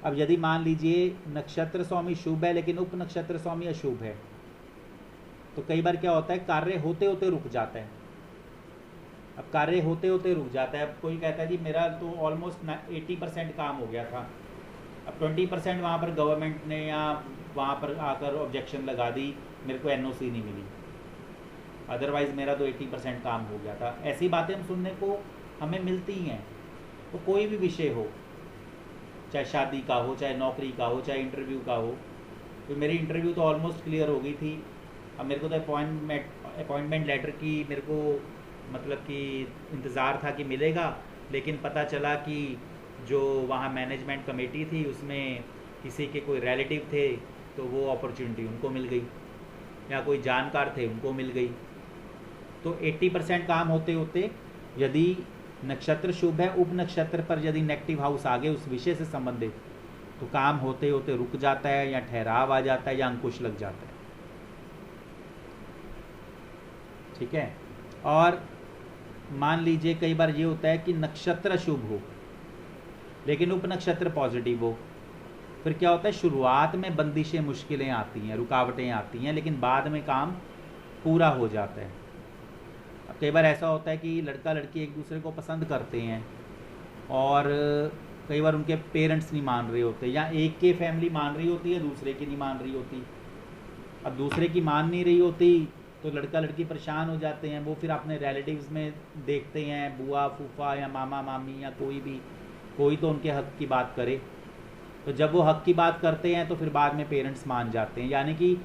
अब यदि मान लीजिए नक्षत्र स्वामी शुभ है लेकिन उप नक्षत्र स्वामी अशुभ है, तो कई बार क्या होता है कार्य होते होते रुक जाता है। अब कार्य होते होते रुक जाता है। अब कोई कहता है जी मेरा तो ऑलमोस्ट 80% काम हो गया था, अब 20% वहाँ पर गवर्नमेंट ने या वहाँ पर आकर ऑब्जेक्शन लगा दी, मेरे को एनओसी नहीं मिली, अदरवाइज़ मेरा तो 80% काम हो गया था। ऐसी बातें हम सुनने को हमें मिलती हैं। तो कोई भी विषय हो, चाहे शादी का हो, चाहे नौकरी का हो, चाहे इंटरव्यू का हो, तो मेरी इंटरव्यू तो ऑलमोस्ट क्लियर हो गई थी। अब मेरे को तो अपॉइंटमेंट लेटर की मेरे को मतलब कि इंतज़ार था कि मिलेगा, लेकिन पता चला कि जो वहाँ मैनेजमेंट कमेटी थी उसमें किसी के कोई रिलेटिव थे तो वो अपॉर्चुनिटी उनको मिल गई, या कोई जानकार थे उनको मिल गई। तो 80% काम होते होते यदि नक्षत्र शुभ है, उप नक्षत्र पर यदि नेगेटिव हाउस आ गए उस विषय से संबंधित, तो काम होते होते रुक जाता है, या ठहराव आ जाता है, या अंकुश लग जाता है। ठीक है। और मान लीजिए कई बार ये होता है कि नक्षत्र शुभ हो लेकिन उप नक्षत्र पॉजिटिव हो, फिर क्या होता है शुरुआत में बंदिशें, मुश्किलें आती हैं, रुकावटें आती हैं, लेकिन बाद में काम पूरा हो जाता है। कई बार ऐसा होता है कि लड़का लड़की एक दूसरे को पसंद करते हैं और कई बार उनके पेरेंट्स नहीं मान रहे होते, या एक के फैमिली मान रही होती है दूसरे की नहीं मान रही होती। अब दूसरे की मान नहीं रही होती तो लड़का लड़की परेशान हो जाते हैं। वो फिर अपने रिलेटिव्स में देखते हैं, बुआ फूफा या मामा मामी या कोई भी, कोई तो उनके हक की बात करे। तो जब वो हक की बात करते हैं तो फिर बाद में पेरेंट्स मान जाते हैं, यानी कि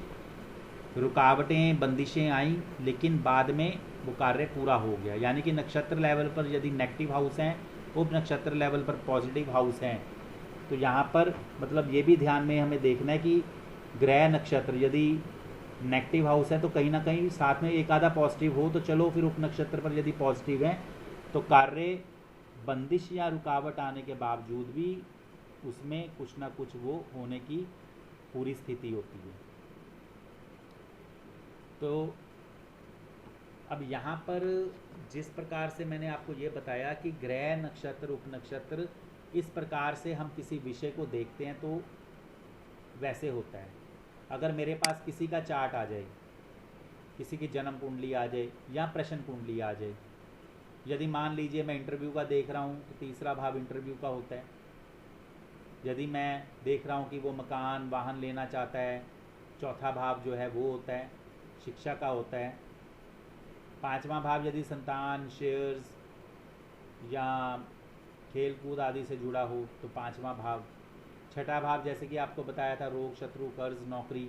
रुकावटें बंदिशें आई लेकिन बाद में वो कार्य पूरा हो गया। यानी कि नक्षत्र लेवल पर यदि नेगेटिव हाउस हैं, उप नक्षत्र लेवल पर पॉजिटिव हाउस हैं, तो यहाँ पर मतलब ये भी ध्यान में हमें देखना है कि ग्रह नक्षत्र यदि नेगेटिव हाउस है तो कहीं ना कहीं साथ में एक आधा पॉजिटिव हो तो चलो, फिर उप नक्षत्र पर यदि पॉजिटिव है तो कार्य बंदिश या रुकावट आने के बावजूद भी उसमें कुछ ना कुछ वो होने की पूरी स्थिति होती है। तो अब यहाँ पर जिस प्रकार से मैंने आपको ये बताया कि ग्रह नक्षत्र उप नक्षत्र इस प्रकार से हम किसी विषय को देखते हैं तो वैसे होता है। अगर मेरे पास किसी का चार्ट आ जाए, किसी की जन्म कुंडली आ जाए या प्रश्न कुंडली आ जाए, यदि मान लीजिए मैं इंटरव्यू का देख रहा हूँ तो तीसरा भाव इंटरव्यू का होता है। यदि मैं देख रहा हूँ कि वो मकान वाहन लेना चाहता है, चौथा भाव जो है वो होता है शिक्षा का होता है। पांचवा भाव यदि संतान, शेयर्स या खेल कूद आदि से जुड़ा हो तो पांचवा भाव। छठा भाव जैसे कि आपको बताया था रोग, शत्रु, कर्ज, नौकरी।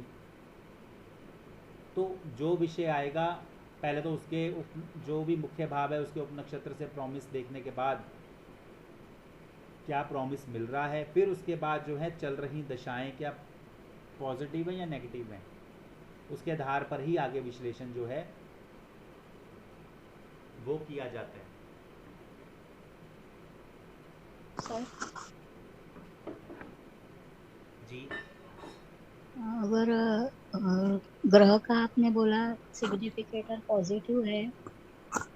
तो जो विषय आएगा पहले तो उसके जो भी मुख्य भाव है उसके उपनक्षत्र से प्रॉमिस देखने के बाद क्या प्रॉमिस मिल रहा है, फिर उसके बाद जो है चल रही दशाएं क्या पॉजिटिव है या नेगेटिव है, उसके आधार पर ही आगे विश्लेषण जो है वो किया जाता है।
सर
जी
अगर ग्रह का आपने बोला सिग्निफिकेटर पॉजिटिव है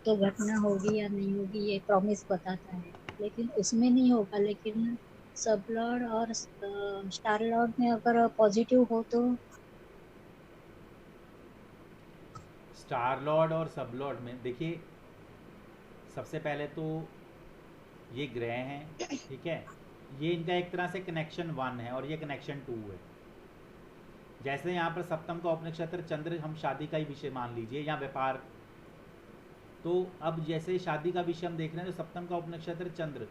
तो घटना होगी या नहीं होगी ये प्रॉमिस बताता है, लेकिन उसमें नहीं होगा। लेकिन सब लॉर्ड और स्टार लॉर्ड में अगर पॉजिटिव हो तो
स्टार लॉर्ड और सब लॉर्ड में देखिए, सबसे पहले तो ये ग्रह हैं, ठीक है, ये इनका एक तरह से कनेक्शन 1 है और ये कनेक्शन 2 है। जैसे यहाँ पर सप्तम का उपनक्षत्र चंद्र, हम शादी का ही विषय मान लीजिए या व्यापार, तो अब जैसे शादी का विषय हम देख रहे हैं तो सप्तम का उपनक्षत्र चंद्र,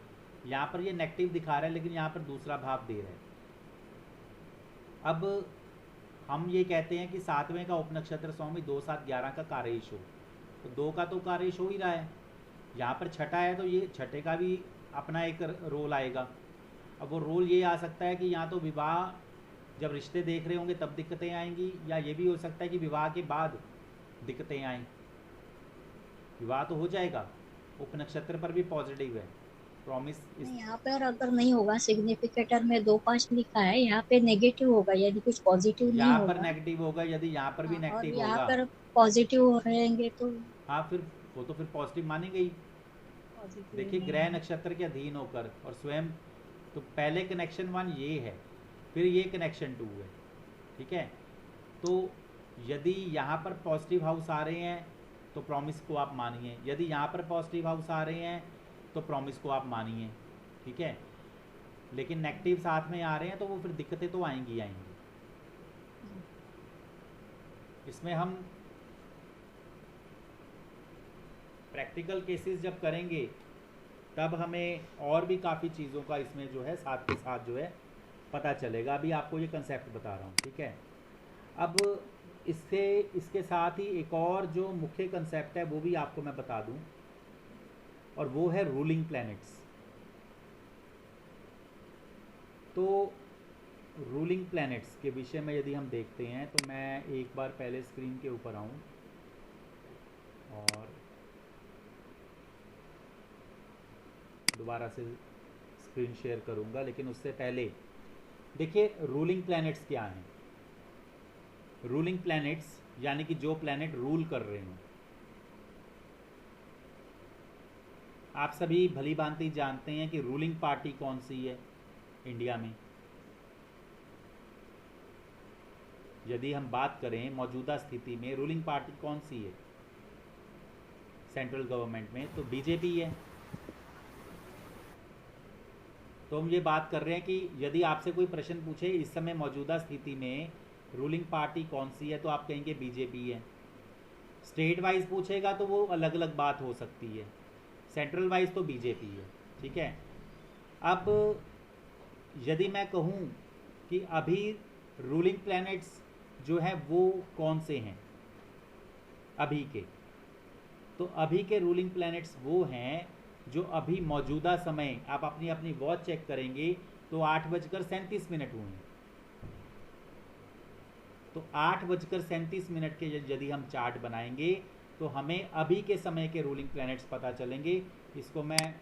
यहाँ पर ये नेगेटिव दिखा रहा है लेकिन यहाँ पर दूसरा भाव दे रहा है। अब हम ये कहते हैं कि सातवें का उपनक्षत्र स्वामी 2, 7, 11 का कार्येश हो, तो 2 का तो कार्येश हो ही रहा है। यहाँ पर छठा है तो ये छठे का भी अपना एक रोल आएगा। अब वो रोल ये आ सकता है कि यहाँ तो विवाह जब रिश्ते देख रहे होंगे तब दिक्कतें आएंगी, या ये भी हो सकता है कि विवाह के बाद दिक्कतें आएँ। विवाह तो हो जाएगा, उपनक्षत्र पर भी पॉजिटिव है, प्रॉमिस इस
यहाँ पर अगर नहीं होगा, सिग्निफिकेटर में 2, 5 लिखा है, यहाँ पे नेगेटिव होगा यानी कुछ पॉजिटिव नहीं
यहाँ पर
होगा।
नेगेटिव होगा, यदि यहाँ पर भी
और
नेगेटिव
यहाँ
होगा,
पर पॉजिटिव रहेंगे तो
हाँ फिर वो तो फिर पॉजिटिव मानेंगे ही।
पॉजिटिव ही
देखिए ग्रह
मानेंगे।
नक्षत्र के अधीन होकर और स्वयं, तो पहले कनेक्शन 1 ये है, फिर ये कनेक्शन 2 है, ठीक है। तो यदि यहाँ पर पॉजिटिव हाउस आ रहे हैं तो प्रॉमिस को आप मानिए, यदि यहाँ पर पॉजिटिव हाउस आ रहे हैं तो प्रॉमिस को आप मानिए, ठीक है। लेकिन नेगेटिव साथ में आ रहे हैं तो वो फिर दिक्कतें तो आएंगी आएंगी। इसमें हम प्रैक्टिकल केसेस जब करेंगे तब हमें और भी काफ़ी चीज़ों का इसमें जो है साथ के साथ जो है पता चलेगा। अभी आपको ये कंसेप्ट बता रहा हूँ, ठीक है। अब इससे इसके साथ ही एक और जो मुख्य कंसेप्ट है वो भी आपको मैं बता दूं, और वो है रूलिंग प्लैनेट्स। तो रूलिंग प्लैनेट्स के विषय में यदि हम देखते हैं तो मैं एक बार पहले स्क्रीन के ऊपर आऊं और दोबारा से स्क्रीन शेयर करूंगा, लेकिन उससे पहले देखिए रूलिंग प्लैनेट्स क्या हैं। रूलिंग प्लैनेट्स यानी कि जो प्लैनेट रूल कर रहे हैं। आप सभी भली भांति जानते हैं कि रूलिंग पार्टी कौन सी है इंडिया में। यदि हम बात करें मौजूदा स्थिति में रूलिंग पार्टी कौन सी है, सेंट्रल गवर्नमेंट में, तो बीजेपी है। तो हम ये बात कर रहे हैं कि यदि आपसे कोई प्रश्न पूछे इस समय मौजूदा स्थिति में रूलिंग पार्टी कौन सी है, तो आप कहेंगे बीजेपी है। स्टेट वाइज पूछेगा तो वो अलग अलग बात हो सकती है, सेंट्रल वाइज तो बीजेपी है। ठीक है। अब यदि मैं कहूँ कि अभी रूलिंग प्लैनेट्स जो हैं वो कौन से हैं अभी के, तो अभी के रूलिंग प्लैनेट्स वो हैं जो अभी मौजूदा समय, आप अपनी अपनी वॉच चेक करेंगे तो 8:37 हुए हैं। तो 8:37 के यदि हम चार्ट बनाएंगे तो हमें अभी के समय के रूलिंग प्लैनेट्स पता चलेंगे। इसको मैं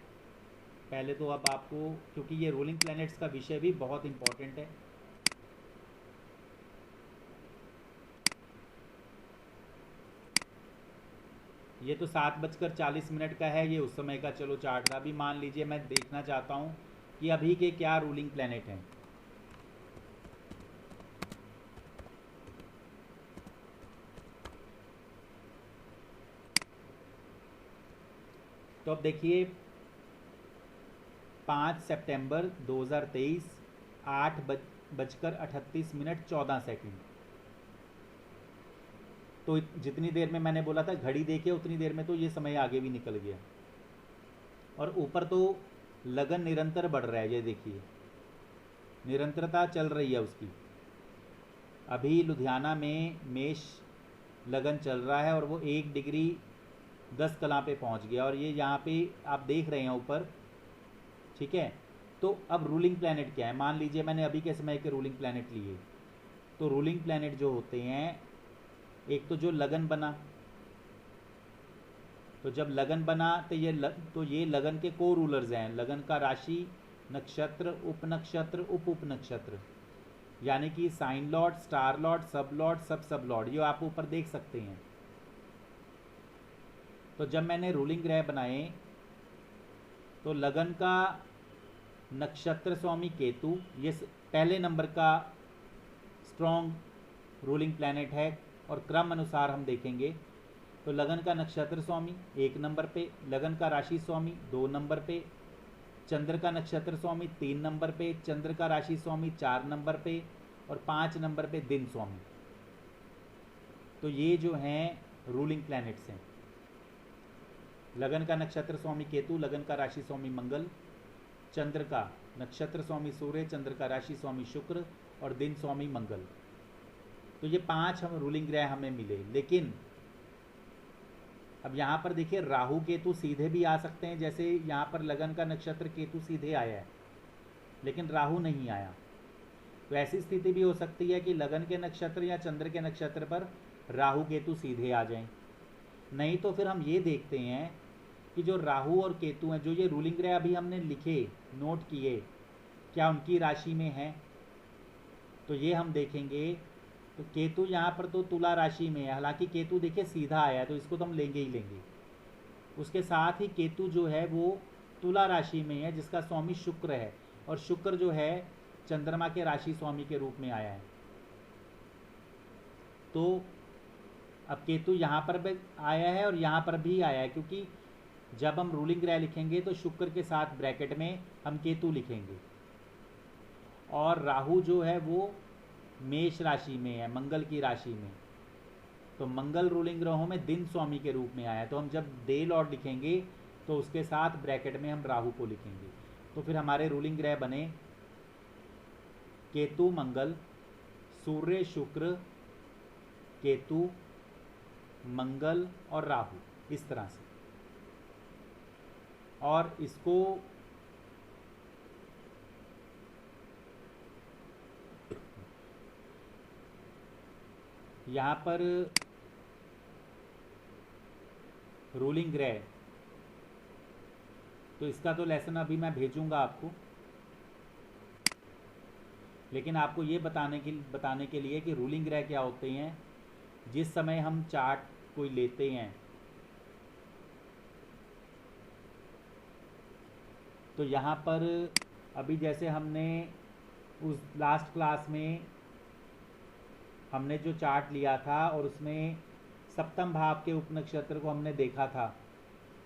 पहले तो अब आपको, क्योंकि ये रूलिंग प्लैनेट्स का विषय भी बहुत इंपॉर्टेंट है, ये तो 7:40 का है, ये उस समय का चलो चार्ट था। अभी मान लीजिए मैं देखना चाहता हूँ कि अभी के क्या रूलिंग प्लैनेट हैं। तो अब देखिए 5 सितंबर 2023 8:38 तो जितनी देर में मैंने बोला था घड़ी देखिए, उतनी देर में तो ये समय आगे भी निकल गया। और ऊपर तो लगन निरंतर बढ़ रहा है, ये देखिए निरंतरता चल रही है उसकी। अभी लुधियाना में मेष लगन चल रहा है और वो 1 डिग्री 10 कला पे पहुंच गया, और ये यहाँ पे आप देख रहे हैं ऊपर। ठीक है। तो अब रूलिंग प्लैनेट क्या है, मान लीजिए मैंने अभी के समय के रूलिंग प्लैनेट लिए, तो रूलिंग प्लैनेट जो होते हैं, एक तो जो लगन बना, तो जब लगन बना तो ये लगन के को रूलर्स हैं, लगन का राशि, नक्षत्र, उपनक्षत्र, उप उपनक्षत्र, यानी कि sign lord, star lord, sub lord, sub lord, ये आप ऊपर देख सकते हैं। तो जब मैंने रूलिंग ग्रह बनाए तो लगन का नक्षत्र स्वामी केतु, ये पहले नंबर का स्ट्रॉन्ग रूलिंग प्लैनेट है, और क्रम अनुसार हम देखेंगे तो लगन का नक्षत्र स्वामी 1 नंबर पे, लगन का राशि स्वामी 2 नंबर पे, चंद्र का नक्षत्र स्वामी 3 नंबर पे, चंद्र का राशि स्वामी 4 नंबर पे, और 5 नंबर पे दिन स्वामी। तो ये जो हैं रूलिंग प्लैनेट्स हैं। लगन का नक्षत्र स्वामी केतु, लगन का राशि स्वामी मंगल, चंद्र का नक्षत्र स्वामी सूर्य, चंद्र का राशि स्वामी शुक्र, और दिन स्वामी मंगल। तो ये 5 हम रूलिंग ग्रह हमें मिले। लेकिन अब यहाँ पर देखिए राहु केतु सीधे भी आ सकते हैं, जैसे यहाँ पर लगन का नक्षत्र केतु सीधे आया है लेकिन राहु नहीं आया। तो ऐसी स्थिति भी हो सकती है कि लगन के नक्षत्र या चंद्र के नक्षत्र पर राहु केतु सीधे आ जाएं। नहीं तो फिर हम ये देखते हैं कि जो राहु और केतु हैं, जो ये रूलिंग ग्रह अभी हमने लिखे, नोट किए, क्या उनकी राशि में है, तो ये हम देखेंगे। तो केतु यहाँ पर तो तुला राशि में है, हालांकि केतु देखिए सीधा आया है तो इसको तो हम लेंगे ही लेंगे। उसके साथ ही केतु जो है वो तुला राशि में है, जिसका स्वामी शुक्र है, और शुक्र जो है चंद्रमा के राशि स्वामी के रूप में आया है। तो अब केतु यहाँ पर भी आया है और यहाँ पर भी आया है, क्योंकि जब हम रूलिंग ग्रह लिखेंगे तो शुक्र के साथ ब्रैकेट में हम केतु लिखेंगे। और राहु जो है वो मेष राशि में है, मंगल की राशि में, तो मंगल रूलिंग ग्रहों में दिन स्वामी के रूप में आया। तो हम जब डे लॉर्ड लिखेंगे तो उसके साथ ब्रैकेट में हम राहु को लिखेंगे। तो फिर हमारे रूलिंग ग्रह बने केतु मंगल, सूर्य शुक्र, केतु मंगल और राहु, इस तरह से। और इसको यहाँ पर रूलिंग ग्रह, तो इसका तो लेसन अभी मैं भेजूंगा आपको, लेकिन आपको ये बताने के लिए कि रूलिंग ग्रह क्या होते हैं। जिस समय हम चार्ट कोई लेते हैं तो यहाँ पर अभी जैसे हमने उस लास्ट क्लास में हमने जो चार्ट लिया था और उसमें सप्तम भाव के उपनक्षत्र को हमने देखा था,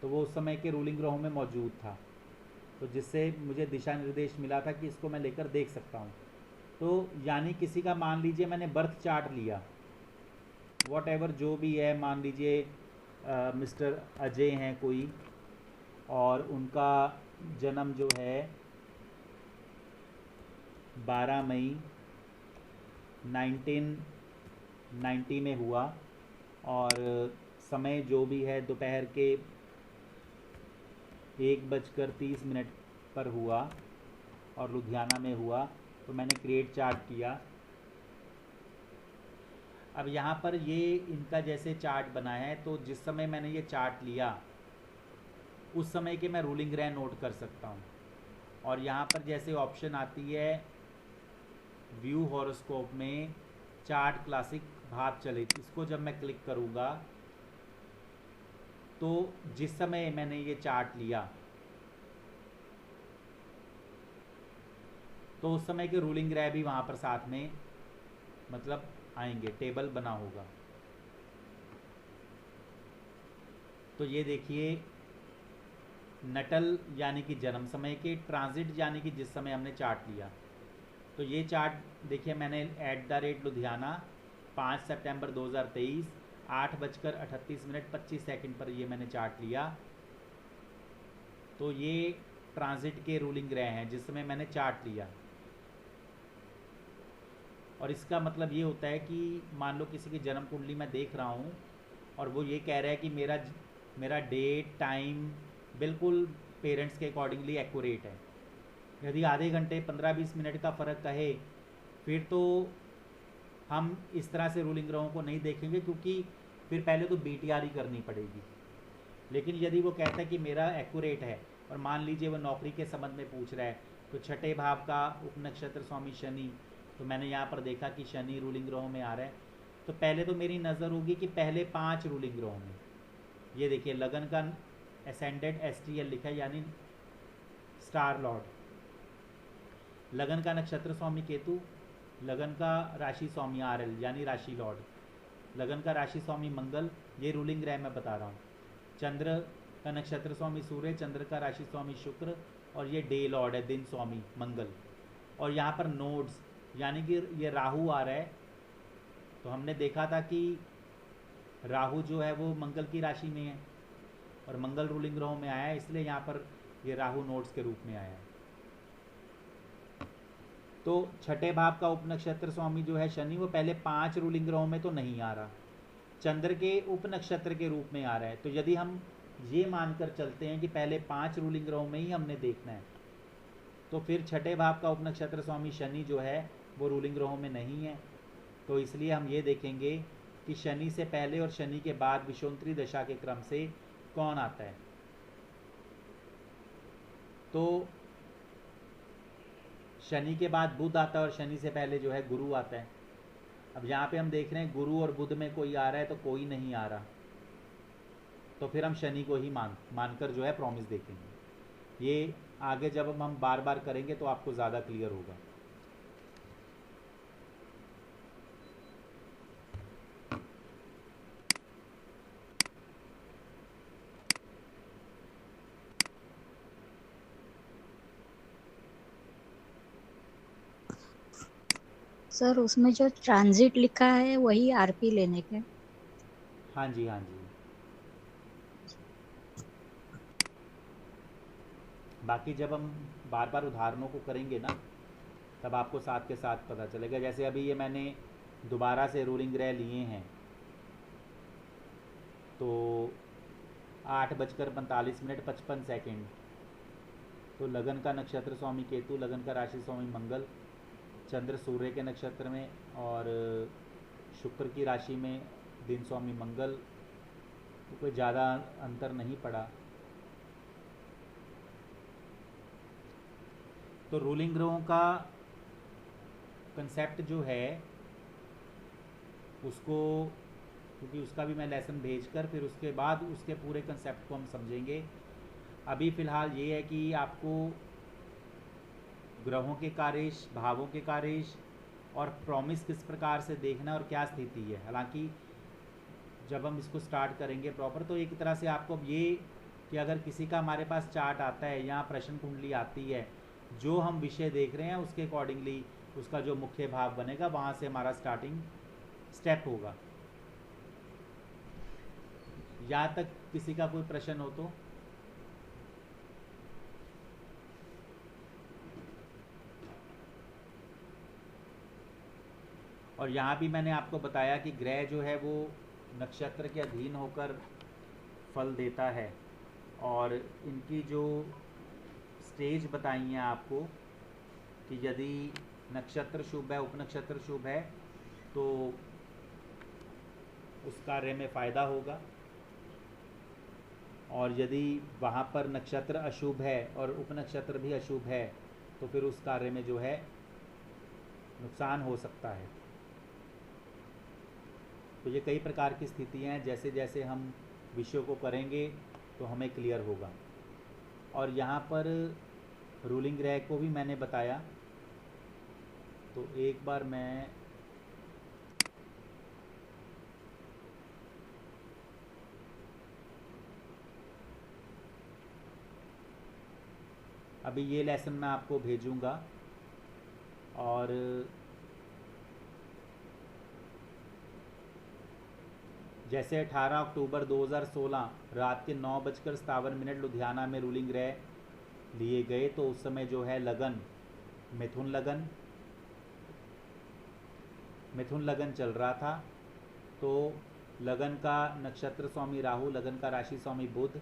तो वो उस समय के रूलिंग ग्रहों में मौजूद था, तो जिससे मुझे दिशा निर्देश मिला था कि इसको मैं लेकर देख सकता हूँ। तो यानी किसी का मान लीजिए मैंने बर्थ चार्ट लिया, वॉट एवर जो भी है, मान लीजिए मिस्टर अजय हैं कोई, और उनका जन्म जो है 12 मई 1990 में हुआ, और समय जो भी है दोपहर के 1:30 पर हुआ और लुधियाना में हुआ। तो मैंने क्रिएट चार्ट किया। अब यहाँ पर ये इनका जैसे चार्ट बना है, तो जिस समय मैंने ये चार्ट लिया उस समय के मैं रूलिंग ग्रह नोट कर सकता हूँ। और यहाँ पर जैसे ऑप्शन आती है व्यू हॉरोस्कोप में चार्ट क्लासिक भाव चलित, इसको जब मैं क्लिक करूँगा तो जिस समय मैंने ये चार्ट लिया तो उस समय के रूलिंग ग्रह भी वहाँ पर साथ में मतलब आएंगे, टेबल बना होगा। तो ये देखिए नटल यानी कि जन्म समय के, ट्रांजिट यानी कि जिस समय हमने चार्ट लिया। तो ये चार्ट देखिए मैंने @लुधियाना 5 सितंबर 2023 8:38 पर ये मैंने चार्ट लिया। तो ये ट्रांजिट के रूलिंग ग्रह हैं जिस समय मैंने चार्ट लिया। और इसका मतलब ये होता है कि मान लो किसी की जन्म कुंडली मैं देख रहा हूँ और वो ये कह रहा है कि मेरा डेट टाइम बिल्कुल पेरेंट्स के अकॉर्डिंगली एक्यूरेट है। यदि आधे घंटे 15-20 मिनट का फ़र्क कहे फिर तो हम इस तरह से रूलिंग ग्रहों को नहीं देखेंगे, क्योंकि फिर पहले तो BTR ही करनी पड़ेगी। लेकिन यदि वो कहता है कि मेरा एक्यूरेट है, और मान लीजिए वो नौकरी के संबंध में पूछ रहा है, तो छठे भाव का उपनक्षत्र स्वामी शनि, तो मैंने यहाँ पर देखा कि शनि रूलिंग ग्रहों में आ रहा है। तो पहले तो मेरी नज़र होगी कि पहले 5 रूलिंग ग्रहों में, ये देखिए लगन का एसेंडेंट STL लिखा है यानी स्टार लॉर्ड, लगन का नक्षत्र स्वामी केतु, लगन का राशि स्वामी RL यानी राशि लॉर्ड, लगन का राशि स्वामी मंगल, ये रूलिंग ग्रह मैं बता रहा हूँ। चंद्र का नक्षत्र स्वामी सूर्य, चंद्र का राशि स्वामी शुक्र, और ये डे लॉर्ड है दिन स्वामी मंगल। और यहाँ पर नोड्स यानी कि ये राहु आ रहा है, तो हमने देखा था कि राहु जो है वो मंगल की राशि में है और मंगल रूलिंग ग्रहों में आया है, इसलिए यहाँ पर ये राहु नोड्स के रूप में आया है। तो छठे भाव का उपनक्षत्र स्वामी जो है शनि, वो पहले 5 रूलिंग ग्रहों में तो नहीं आ रहा, चंद्र के उपनक्षत्र के रूप में आ रहा है। तो यदि हम ये मानकर चलते हैं कि पहले 5 रूलिंग ग्रहों में ही हमने देखना है, तो फिर छठे भाव का उपनक्षत्र स्वामी शनि जो है वो रूलिंग ग्रहों में नहीं है। तो इसलिए हम ये देखेंगे कि शनि से पहले और शनि के बाद विषुवंतरी दशा के क्रम से कौन आता है। तो शनि के बाद बुध आता है और शनि से पहले जो है गुरु आता है। अब यहाँ पे हम देख रहे हैं गुरु और बुध में कोई आ रहा है तो कोई नहीं आ रहा, तो फिर हम शनि को ही मानकर जो है प्रॉमिस देखेंगे। ये आगे जब हम बार बार करेंगे तो आपको ज़्यादा क्लियर होगा।
सर उसमें जो ट्रांजिट लिखा है वही RP लेने के?
हाँ जी, हाँ जी। बाकी जब हम बार बार उदाहरणों को करेंगे ना, तब आपको साथ के साथ पता चलेगा। जैसे अभी ये मैंने दोबारा से रूलिंग ग्रह लिए हैं, तो 8:45 तो लगन का नक्षत्र स्वामी केतु, लगन का राशि स्वामी मंगल, चंद्र सूर्य के नक्षत्र में और शुक्र की राशि में दिन स्वामी मंगल, तो कोई ज़्यादा अंतर नहीं पड़ा। तो रूलिंग ग्रहों का कंसेप्ट जो है उसको, क्योंकि उसका भी मैं लेसन भेजकर फिर उसके बाद उसके पूरे कंसेप्ट को हम समझेंगे। अभी फ़िलहाल ये है कि आपको ग्रहों के कार्येश, भावों के कार्येश और प्रॉमिस किस प्रकार से देखना और क्या स्थिति है। हालांकि जब हम इसको स्टार्ट करेंगे प्रॉपर, तो एक तरह से आपको अब ये कि अगर किसी का हमारे पास चार्ट आता है या प्रश्न कुंडली आती है, जो हम विषय देख रहे हैं उसके अकॉर्डिंगली उसका जो मुख्य भाव बनेगा वहाँ से हमारा स्टार्टिंग स्टेप होगा। यहाँ तक किसी का कोई प्रश्न हो तो? और यहाँ भी मैंने आपको बताया कि ग्रह जो है वो नक्षत्र के अधीन होकर फल देता है, और इनकी जो स्टेज बताई हैं आपको कि यदि नक्षत्र शुभ है, उपनक्षत्र शुभ है, तो उस कार्य में फ़ायदा होगा, और यदि वहाँ पर नक्षत्र अशुभ है और उपनक्षत्र भी अशुभ है तो फिर उस कार्य में जो है नुकसान हो सकता है। तो ये कई प्रकार की स्थितियाँ हैं, जैसे जैसे हम विषयों को करेंगे तो हमें क्लियर होगा। और यहाँ पर रूलिंग ग्रह को भी मैंने बताया, तो एक बार मैं अभी ये लेसन मैं आपको भेजूँगा, और जैसे 18 अक्टूबर 2016 रात के 9:57 लुधियाना में रूलिंग ग्रह लिए गए, तो उस समय जो है लगन मिथुन लगन चल रहा था। तो लगन का नक्षत्र स्वामी राहु, लगन का राशि स्वामी बुध,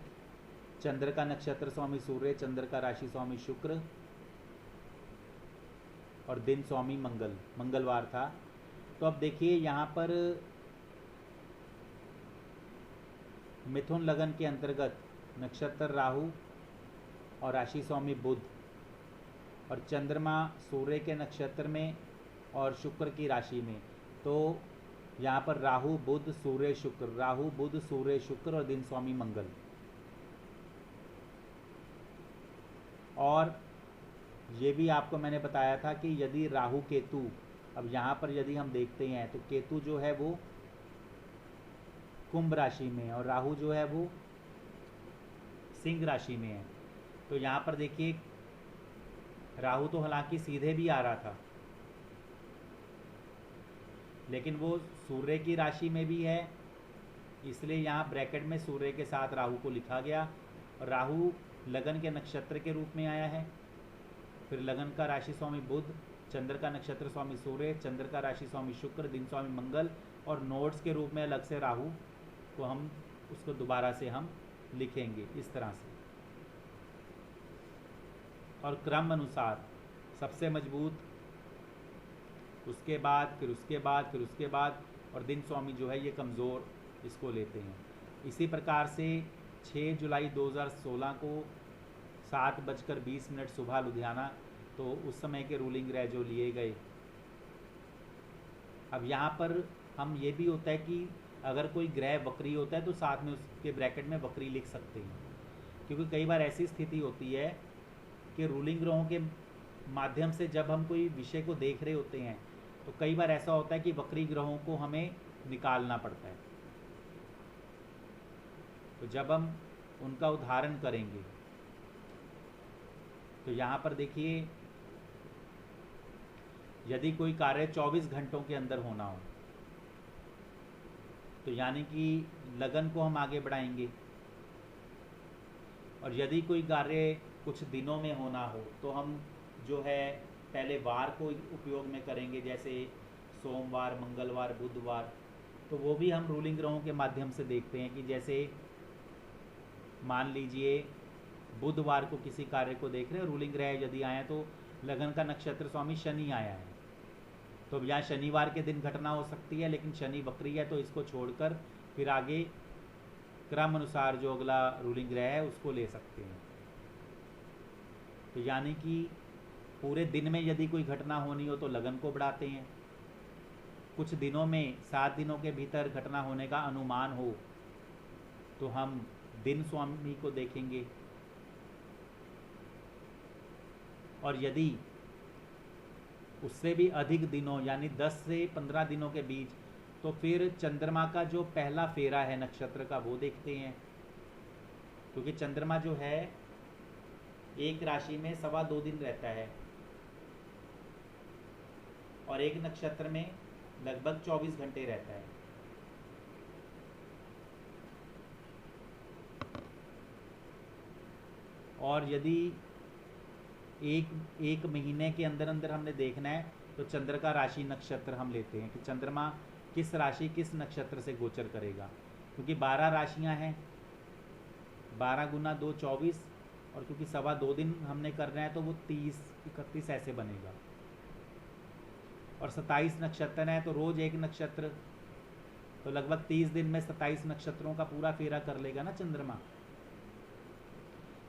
चंद्र का नक्षत्र स्वामी सूर्य, चंद्र का राशि स्वामी शुक्र, और दिन स्वामी मंगलवार था। तो अब देखिए यहाँ पर मिथुन लगन के अंतर्गत नक्षत्र राहु और राशि स्वामी बुध, और चंद्रमा सूर्य के नक्षत्र में और शुक्र की राशि में। तो यहाँ पर राहु बुध सूर्य शुक्र, राहु बुध सूर्य शुक्र, और दिन स्वामी मंगल। और ये भी आपको मैंने बताया था कि यदि राहु केतु, अब यहाँ पर यदि हम देखते हैं तो केतु जो है वो कुंभ राशि में है और राहु जो है वो सिंह राशि में है। तो यहाँ पर देखिए राहु तो हालांकि सीधे भी आ रहा था, लेकिन वो सूर्य की राशि में भी है, इसलिए यहाँ ब्रैकेट में सूर्य के साथ राहु को लिखा गया। और राहु लगन के नक्षत्र के रूप में आया है। फिर लगन का राशि स्वामी बुध, चंद्र का नक्षत्र स्वामी सूर्य, चंद्र का राशि स्वामी शुक्र, दिन स्वामी मंगल, और नोट्स के रूप में अलग से राहु को हम उसको दोबारा से हम लिखेंगे इस तरह से। और क्रम अनुसार सबसे मजबूत, उसके बाद फिर उसके बाद फिर उसके बाद, और दिन स्वामी जो है ये कमज़ोर इसको लेते हैं। इसी प्रकार से 6 जुलाई 2016 को 7:20 सुबह लुधियाना, तो उस समय के रूलिंग ग्रह जो लिए गए। अब यहाँ पर हम ये भी होता है कि अगर कोई ग्रह वक्री होता है तो साथ में उसके ब्रैकेट में वक्री लिख सकते हैं, क्योंकि कई बार ऐसी स्थिति होती है कि रूलिंग ग्रहों के माध्यम से जब हम कोई विषय को देख रहे होते हैं तो कई बार ऐसा होता है कि वक्री ग्रहों को हमें निकालना पड़ता है। तो जब हम उनका उदाहरण करेंगे तो यहाँ पर देखिए, यदि कोई कार्य 24 घंटों के अंदर होना हो तो यानी कि लगन को हम आगे बढ़ाएंगे, और यदि कोई कार्य कुछ दिनों में होना हो तो हम जो है पहले वार को उपयोग में करेंगे, जैसे सोमवार, मंगलवार, बुधवार। तो वो भी हम रूलिंग ग्रहों के माध्यम से देखते हैं कि जैसे मान लीजिए बुधवार को किसी कार्य को देख रहे हैं, रूलिंग ग्रह यदि आए तो लगन का नक्षत्र स्वामी शनि आया है, तो अब यहाँ शनिवार के दिन घटना हो सकती है, लेकिन शनि वक्री है तो इसको छोड़कर फिर आगे क्रम अनुसार जो अगला रूलिंग ग्रह है उसको ले सकते हैं। तो यानी कि पूरे दिन में यदि कोई घटना होनी हो तो लगन को बढ़ाते हैं, कुछ दिनों में 7 दिनों के भीतर घटना होने का अनुमान हो तो हम दिन स्वामी को देखेंगे, और यदि उससे भी अधिक दिनों यानी 10 से 15 दिनों के बीच तो फिर चंद्रमा का जो पहला फेरा है नक्षत्र का वो देखते हैं। क्योंकि चंद्रमा जो है एक राशि में 2.25 दिन रहता है और एक नक्षत्र में लगभग 24 घंटे रहता है। और यदि एक एक महीने के अंदर अंदर हमने देखना है तो चंद्र का राशि नक्षत्र हम लेते हैं कि चंद्रमा किस राशि किस नक्षत्र से गोचर करेगा, क्योंकि 12 राशियां हैं, 12 गुना 2 24, और क्योंकि 2.25 दिन हमने करना है तो वो 30 31 ऐसे बनेगा। और 27 नक्षत्र है तो रोज एक नक्षत्र, तो लगभग 30 दिन में 27 नक्षत्रों का पूरा फेरा कर लेगा ना चंद्रमा।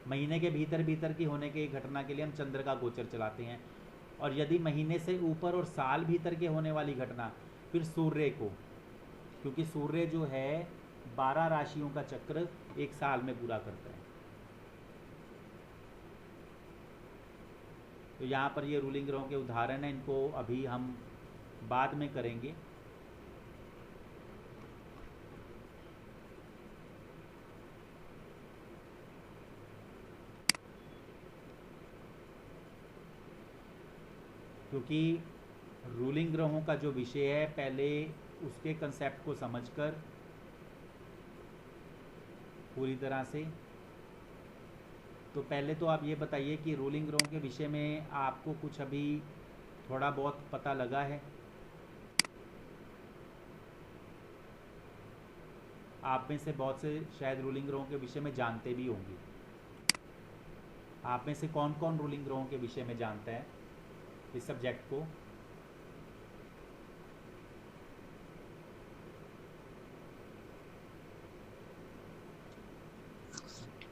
महीने के भीतर भीतर की होने की घटना के लिए हम चंद्र का गोचर चलाते हैं। और यदि महीने से ऊपर और साल भीतर के होने वाली घटना, फिर सूर्य को, क्योंकि सूर्य जो है 12 राशियों का चक्र एक साल में पूरा करता है। तो यहाँ पर ये रूलिंग ग्रहों के उदाहरण हैं, इनको अभी हम बाद में करेंगे। क्योंकि रूलिंग ग्रहों का जो विषय है, पहले उसके कंसेप्ट को समझकर पूरी तरह से, तो पहले तो आप ये बताइए कि रूलिंग ग्रहों के विषय में आपको कुछ अभी थोड़ा बहुत पता लगा है? आप में से बहुत से शायद रूलिंग ग्रहों के विषय में जानते भी होंगे। आप में से कौन कौन रूलिंग ग्रहों के विषय में जानता है इस सब्जेक्ट को?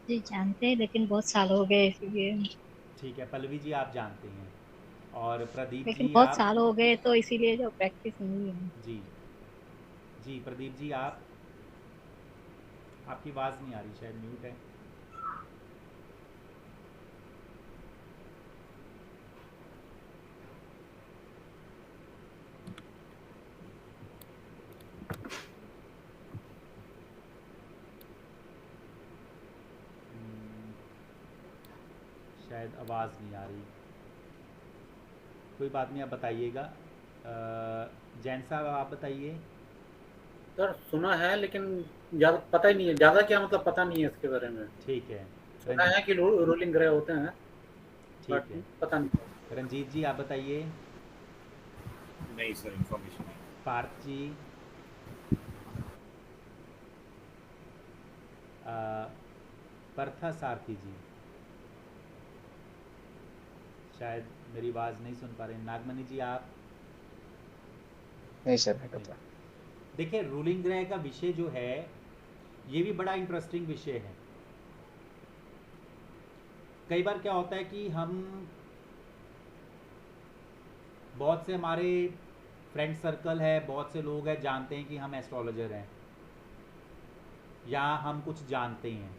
जी जानते हैं, लेकिन बहुत साल हो गए इसीलिए।
ठीक है, पल्लवी जी आप जानते हैं, और प्रदीप
लेकिन
जी
बहुत
आप?
साल हो गए तो इसीलिए जो प्रैक्टिस नहीं है।
जी जी, प्रदीप जी आप? आपकी आवाज़ नहीं आ रही, शायद म्यूट है। शायद आवाज़ नहीं आ रही, कोई बात नहीं, आप बताइएगा। जैन साहब आप बताइए।
सर सुना है लेकिन ज़्यादा पता ही नहीं है, ज़्यादा क्या मतलब पता नहीं है इसके बारे में।
ठीक है,
सुना है कि रूलिंग ग्रह होते हैं, बट
ठीक है।
पता नहीं।
रंजीत जी आप बताइए।
नहीं सर, इंफॉर्मेशन नहीं।
पार्थ जी, पर्था सारथी जी, शायद मेरी आवाज़ नहीं सुन पा रहे। नागमणि जी आप?
नहीं सर, नहीं पता।
देखिए, रूलिंग ग्रह का विषय जो है ये भी बड़ा इंटरेस्टिंग विषय है। कई बार क्या होता है कि हम, बहुत से हमारे फ्रेंड सर्कल है, बहुत से लोग हैं जानते हैं कि हम एस्ट्रोलॉजर हैं, या हम कुछ जानते हैं,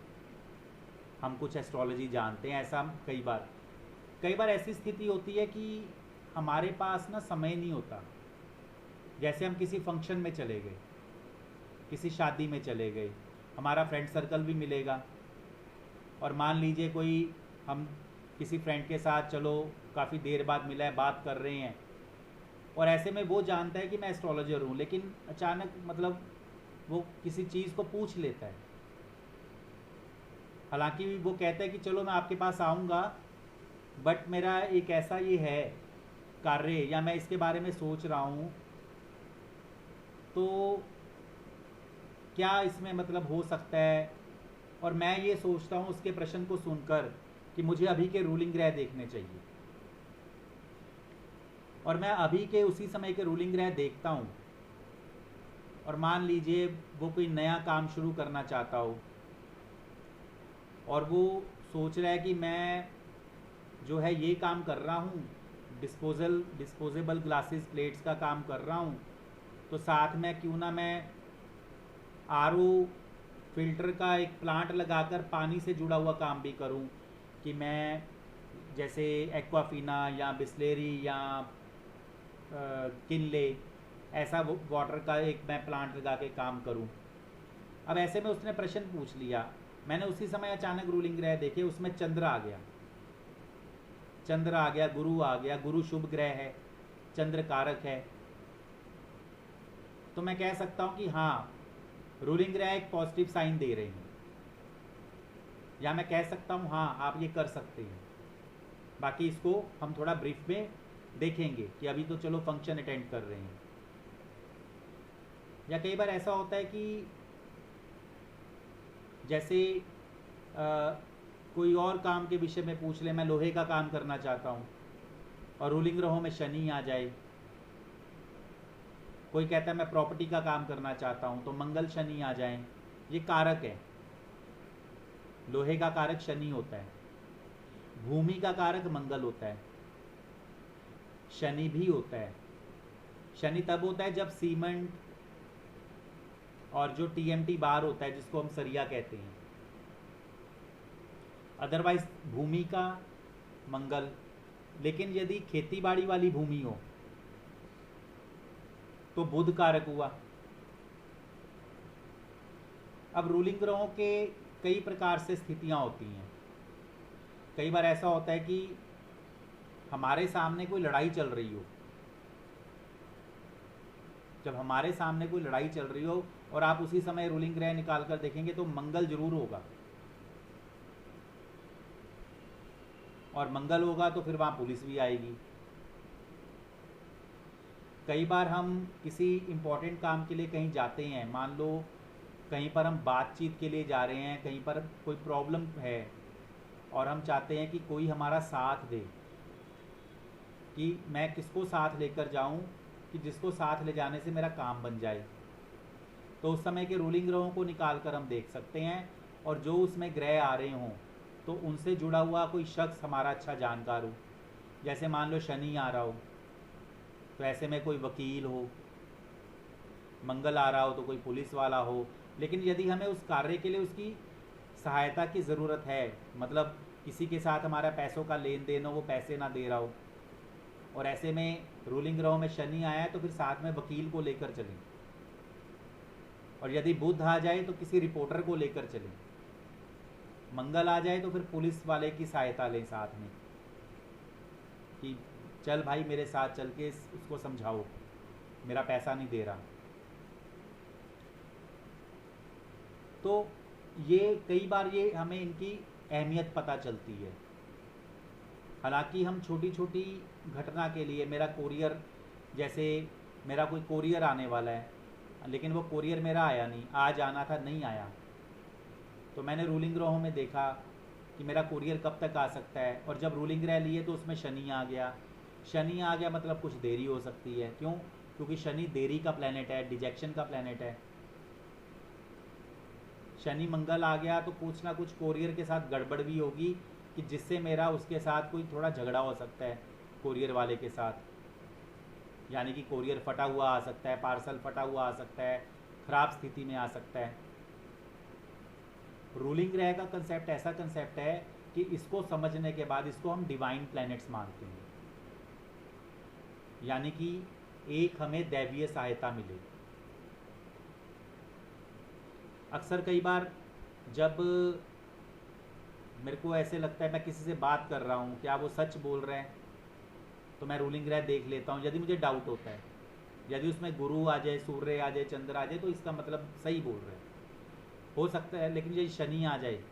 हम कुछ एस्ट्रोलॉजी जानते हैं। ऐसा कई बार ऐसी स्थिति होती है कि हमारे पास ना समय नहीं होता। जैसे हम किसी फंक्शन में चले गए, किसी शादी में चले गए, हमारा फ्रेंड सर्कल भी मिलेगा, और मान लीजिए कोई, हम किसी फ्रेंड के साथ चलो काफ़ी देर बाद मिला है, बात कर रहे हैं, और ऐसे में वो जानता है कि मैं एस्ट्रोलॉजर हूँ, लेकिन अचानक मतलब वो किसी चीज़ को पूछ लेता है। हालांकि वो कहता है कि चलो मैं आपके पास आऊँगा, बट मेरा एक ऐसा ये है कार्य, या मैं इसके बारे में सोच रहा हूँ, तो क्या इसमें मतलब हो सकता है। और मैं ये सोचता हूँ उसके प्रश्न को सुनकर कि मुझे अभी के रूलिंग ग्रह देखने चाहिए, और मैं अभी के उसी समय के रूलिंग ग्रह देखता हूँ, और मान लीजिए वो कोई नया काम शुरू करना चाहता हो, और वो सोच रहा है कि मैं जो है ये काम कर रहा हूँ, डिस्पोजेबल ग्लासेस प्लेट्स का काम कर रहा हूँ, तो साथ में क्यों ना मैं आरओ फिल्टर का एक प्लांट लगाकर पानी से जुड़ा हुआ काम भी करूं, कि मैं जैसे एक्वाफिना या बिस्लेरी या किनले, ऐसा वाटर का एक मैं प्लांट लगा के काम करूं। अब ऐसे में उसने प्रश्न पूछ लिया मैंने उसी समय अचानक रूलिंग ग्रह देखे, उसमें चंद्र आ गया, चंद्र आ गया, गुरु आ गया, गुरु शुभ ग्रह है, चंद्र कारक है, तो मैं कह सकता हूं कि हाँ रूलिंग ग्रह एक पॉजिटिव साइन दे रहे हैं, या मैं कह सकता हूं हाँ आप ये कर सकते हैं। बाकी इसको हम थोड़ा ब्रीफ में देखेंगे कि अभी तो चलो फंक्शन अटेंड कर रहे हैं। या कई बार ऐसा होता है कि जैसे कोई और काम के विषय में पूछ ले, मैं लोहे का काम करना चाहता हूँ और रूलिंग ग्रहों में शनि आ जाए। कोई कहता है मैं प्रॉपर्टी का काम करना चाहता हूँ तो मंगल शनि आ जाएं, ये कारक है। लोहे का कारक शनि होता है, भूमि का कारक मंगल होता है, शनि भी होता है। शनि तब होता है जब सीमेंट और जो टीएमटी बार होता है जिसको हम सरिया कहते हैं, अदरवाइज भूमि का मंगल। लेकिन यदि खेती बाड़ी वाली भूमि हो तो बुध कारक हुआ। अब रूलिंग ग्रहों के कई प्रकार से स्थितियां होती हैं। कई बार ऐसा होता है कि हमारे सामने कोई लड़ाई चल रही हो, जब हमारे सामने कोई लड़ाई चल रही हो और आप उसी समय रूलिंग ग्रह निकाल कर देखेंगे तो मंगल जरूर होगा, और मंगल होगा तो फिर वहां पुलिस भी आएगी। कई बार हम किसी इम्पोर्टेंट काम के लिए कहीं जाते हैं, मान लो कहीं पर हम बातचीत के लिए जा रहे हैं, कहीं पर कोई प्रॉब्लम है और हम चाहते हैं कि कोई हमारा साथ दे, कि मैं किसको साथ लेकर जाऊं कि जिसको साथ ले जाने से मेरा काम बन जाए। तो उस समय के रूलिंग ग्रहों को निकाल कर हम देख सकते हैं, और जो उसमें ग्रह आ रहे हों तो उनसे जुड़ा हुआ कोई शख्स हमारा अच्छा जानकार हो। जैसे मान लो शनि आ रहा हो तो ऐसे में कोई वकील हो, मंगल आ रहा हो तो कोई पुलिस वाला हो। लेकिन यदि हमें उस कार्य के लिए उसकी सहायता की ज़रूरत है, मतलब किसी के साथ हमारा पैसों का लेन देन हो, वो पैसे ना दे रहा हो, और ऐसे में रूलिंग ग्रहों में शनि आया है तो फिर साथ में वकील को लेकर चलें, और यदि बुध आ जाए तो किसी रिपोर्टर को लेकर चलें, मंगल आ जाए तो फिर पुलिस वाले की सहायता लें साथ में, कि चल भाई मेरे साथ चल के उसको समझाओ, मेरा पैसा नहीं दे रहा। तो ये कई बार ये हमें इनकी अहमियत पता चलती है। हालांकि हम छोटी छोटी घटना के लिए, मेरा कोरियर, जैसे मेरा कोई कोरियर आने वाला है लेकिन वो कोरियर मेरा आया नहीं, आज आना था नहीं आया, तो मैंने रूलिंग ग्रहों में देखा कि मेरा कोरियर कब तक आ सकता है, और जब रूलिंग ग्रह लिए तो उसमें शनि आ गया। शनि आ गया मतलब कुछ देरी हो सकती है। क्यों? क्योंकि शनि देरी का प्लैनेट है, डिजेक्शन का प्लैनेट है। शनि मंगल आ गया तो कुछ ना कुछ कोरियर के साथ गड़बड़ भी होगी, कि जिससे मेरा उसके साथ कोई थोड़ा झगड़ा हो सकता है कोरियर वाले के साथ, यानी कि कोरियर फटा हुआ आ सकता है, पार्सल फटा हुआ आ सकता है, ख़राब स्थिति में आ सकता है। रूलिंग ग्रह का कंसेप्ट ऐसा कंसेप्ट है कि इसको समझने के बाद इसको हम डिवाइन प्लैनेट्स मानते हैं, यानी कि एक हमें दैवीय सहायता मिले। अक्सर कई बार जब मेरे को ऐसे लगता है मैं किसी से बात कर रहा हूँ, क्या वो सच बोल रहे हैं, तो मैं रूलिंग ग्रह देख लेता हूँ। यदि मुझे डाउट होता है, यदि उसमें गुरु आ जाए, सूर्य आ जाए, चंद्र आ जाए, तो इसका मतलब सही बोल रहे हैं, हो सकता है। लेकिन यदि शनि आ जाए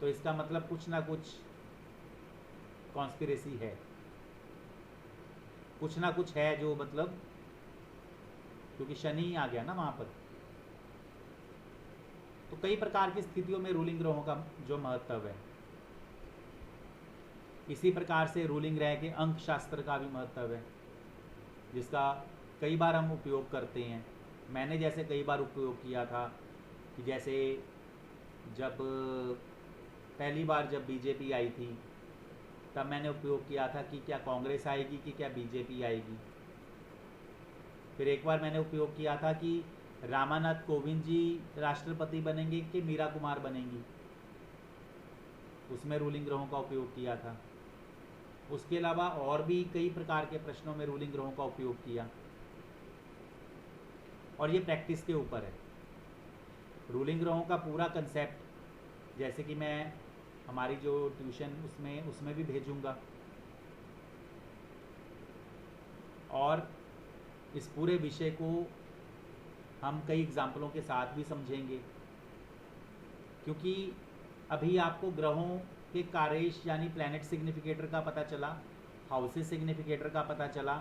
तो इसका मतलब कुछ ना कुछ कॉन्स्पिरेसी है, कुछ ना कुछ है जो मतलब, क्योंकि शनि आ गया ना वहाँ पर। तो कई प्रकार की स्थितियों में रूलिंग ग्रहों का जो महत्व है, इसी प्रकार से रूलिंग ग्रह के अंक शास्त्र का भी महत्व है, जिसका कई बार हम उपयोग करते हैं। मैंने जैसे कई बार उपयोग किया था कि जैसे जब पहली बार जब बीजेपी आई थी तब मैंने उपयोग किया था कि क्या कांग्रेस आएगी कि क्या बीजेपी आएगी। फिर एक बार मैंने उपयोग किया था कि रामानाथ कोविंद जी राष्ट्रपति बनेंगे कि मीरा कुमार बनेंगी, उसमें रूलिंग ग्रहों का उपयोग किया था। उसके अलावा और भी कई प्रकार के प्रश्नों में रूलिंग ग्रहों का उपयोग किया, और ये प्रैक्टिस के ऊपर है। रूलिंग ग्रहों का पूरा कंसेप्ट जैसे कि मैं हमारी जो ट्यूशन उसमें भी भेजूंगा, और इस पूरे विषय को हम कई एग्जाम्पलों के साथ भी समझेंगे, क्योंकि अभी आपको ग्रहों के कारेश यानी प्लैनेट सिग्निफिकेटर का पता चला, हाउसेस सिग्निफिकेटर का पता चला,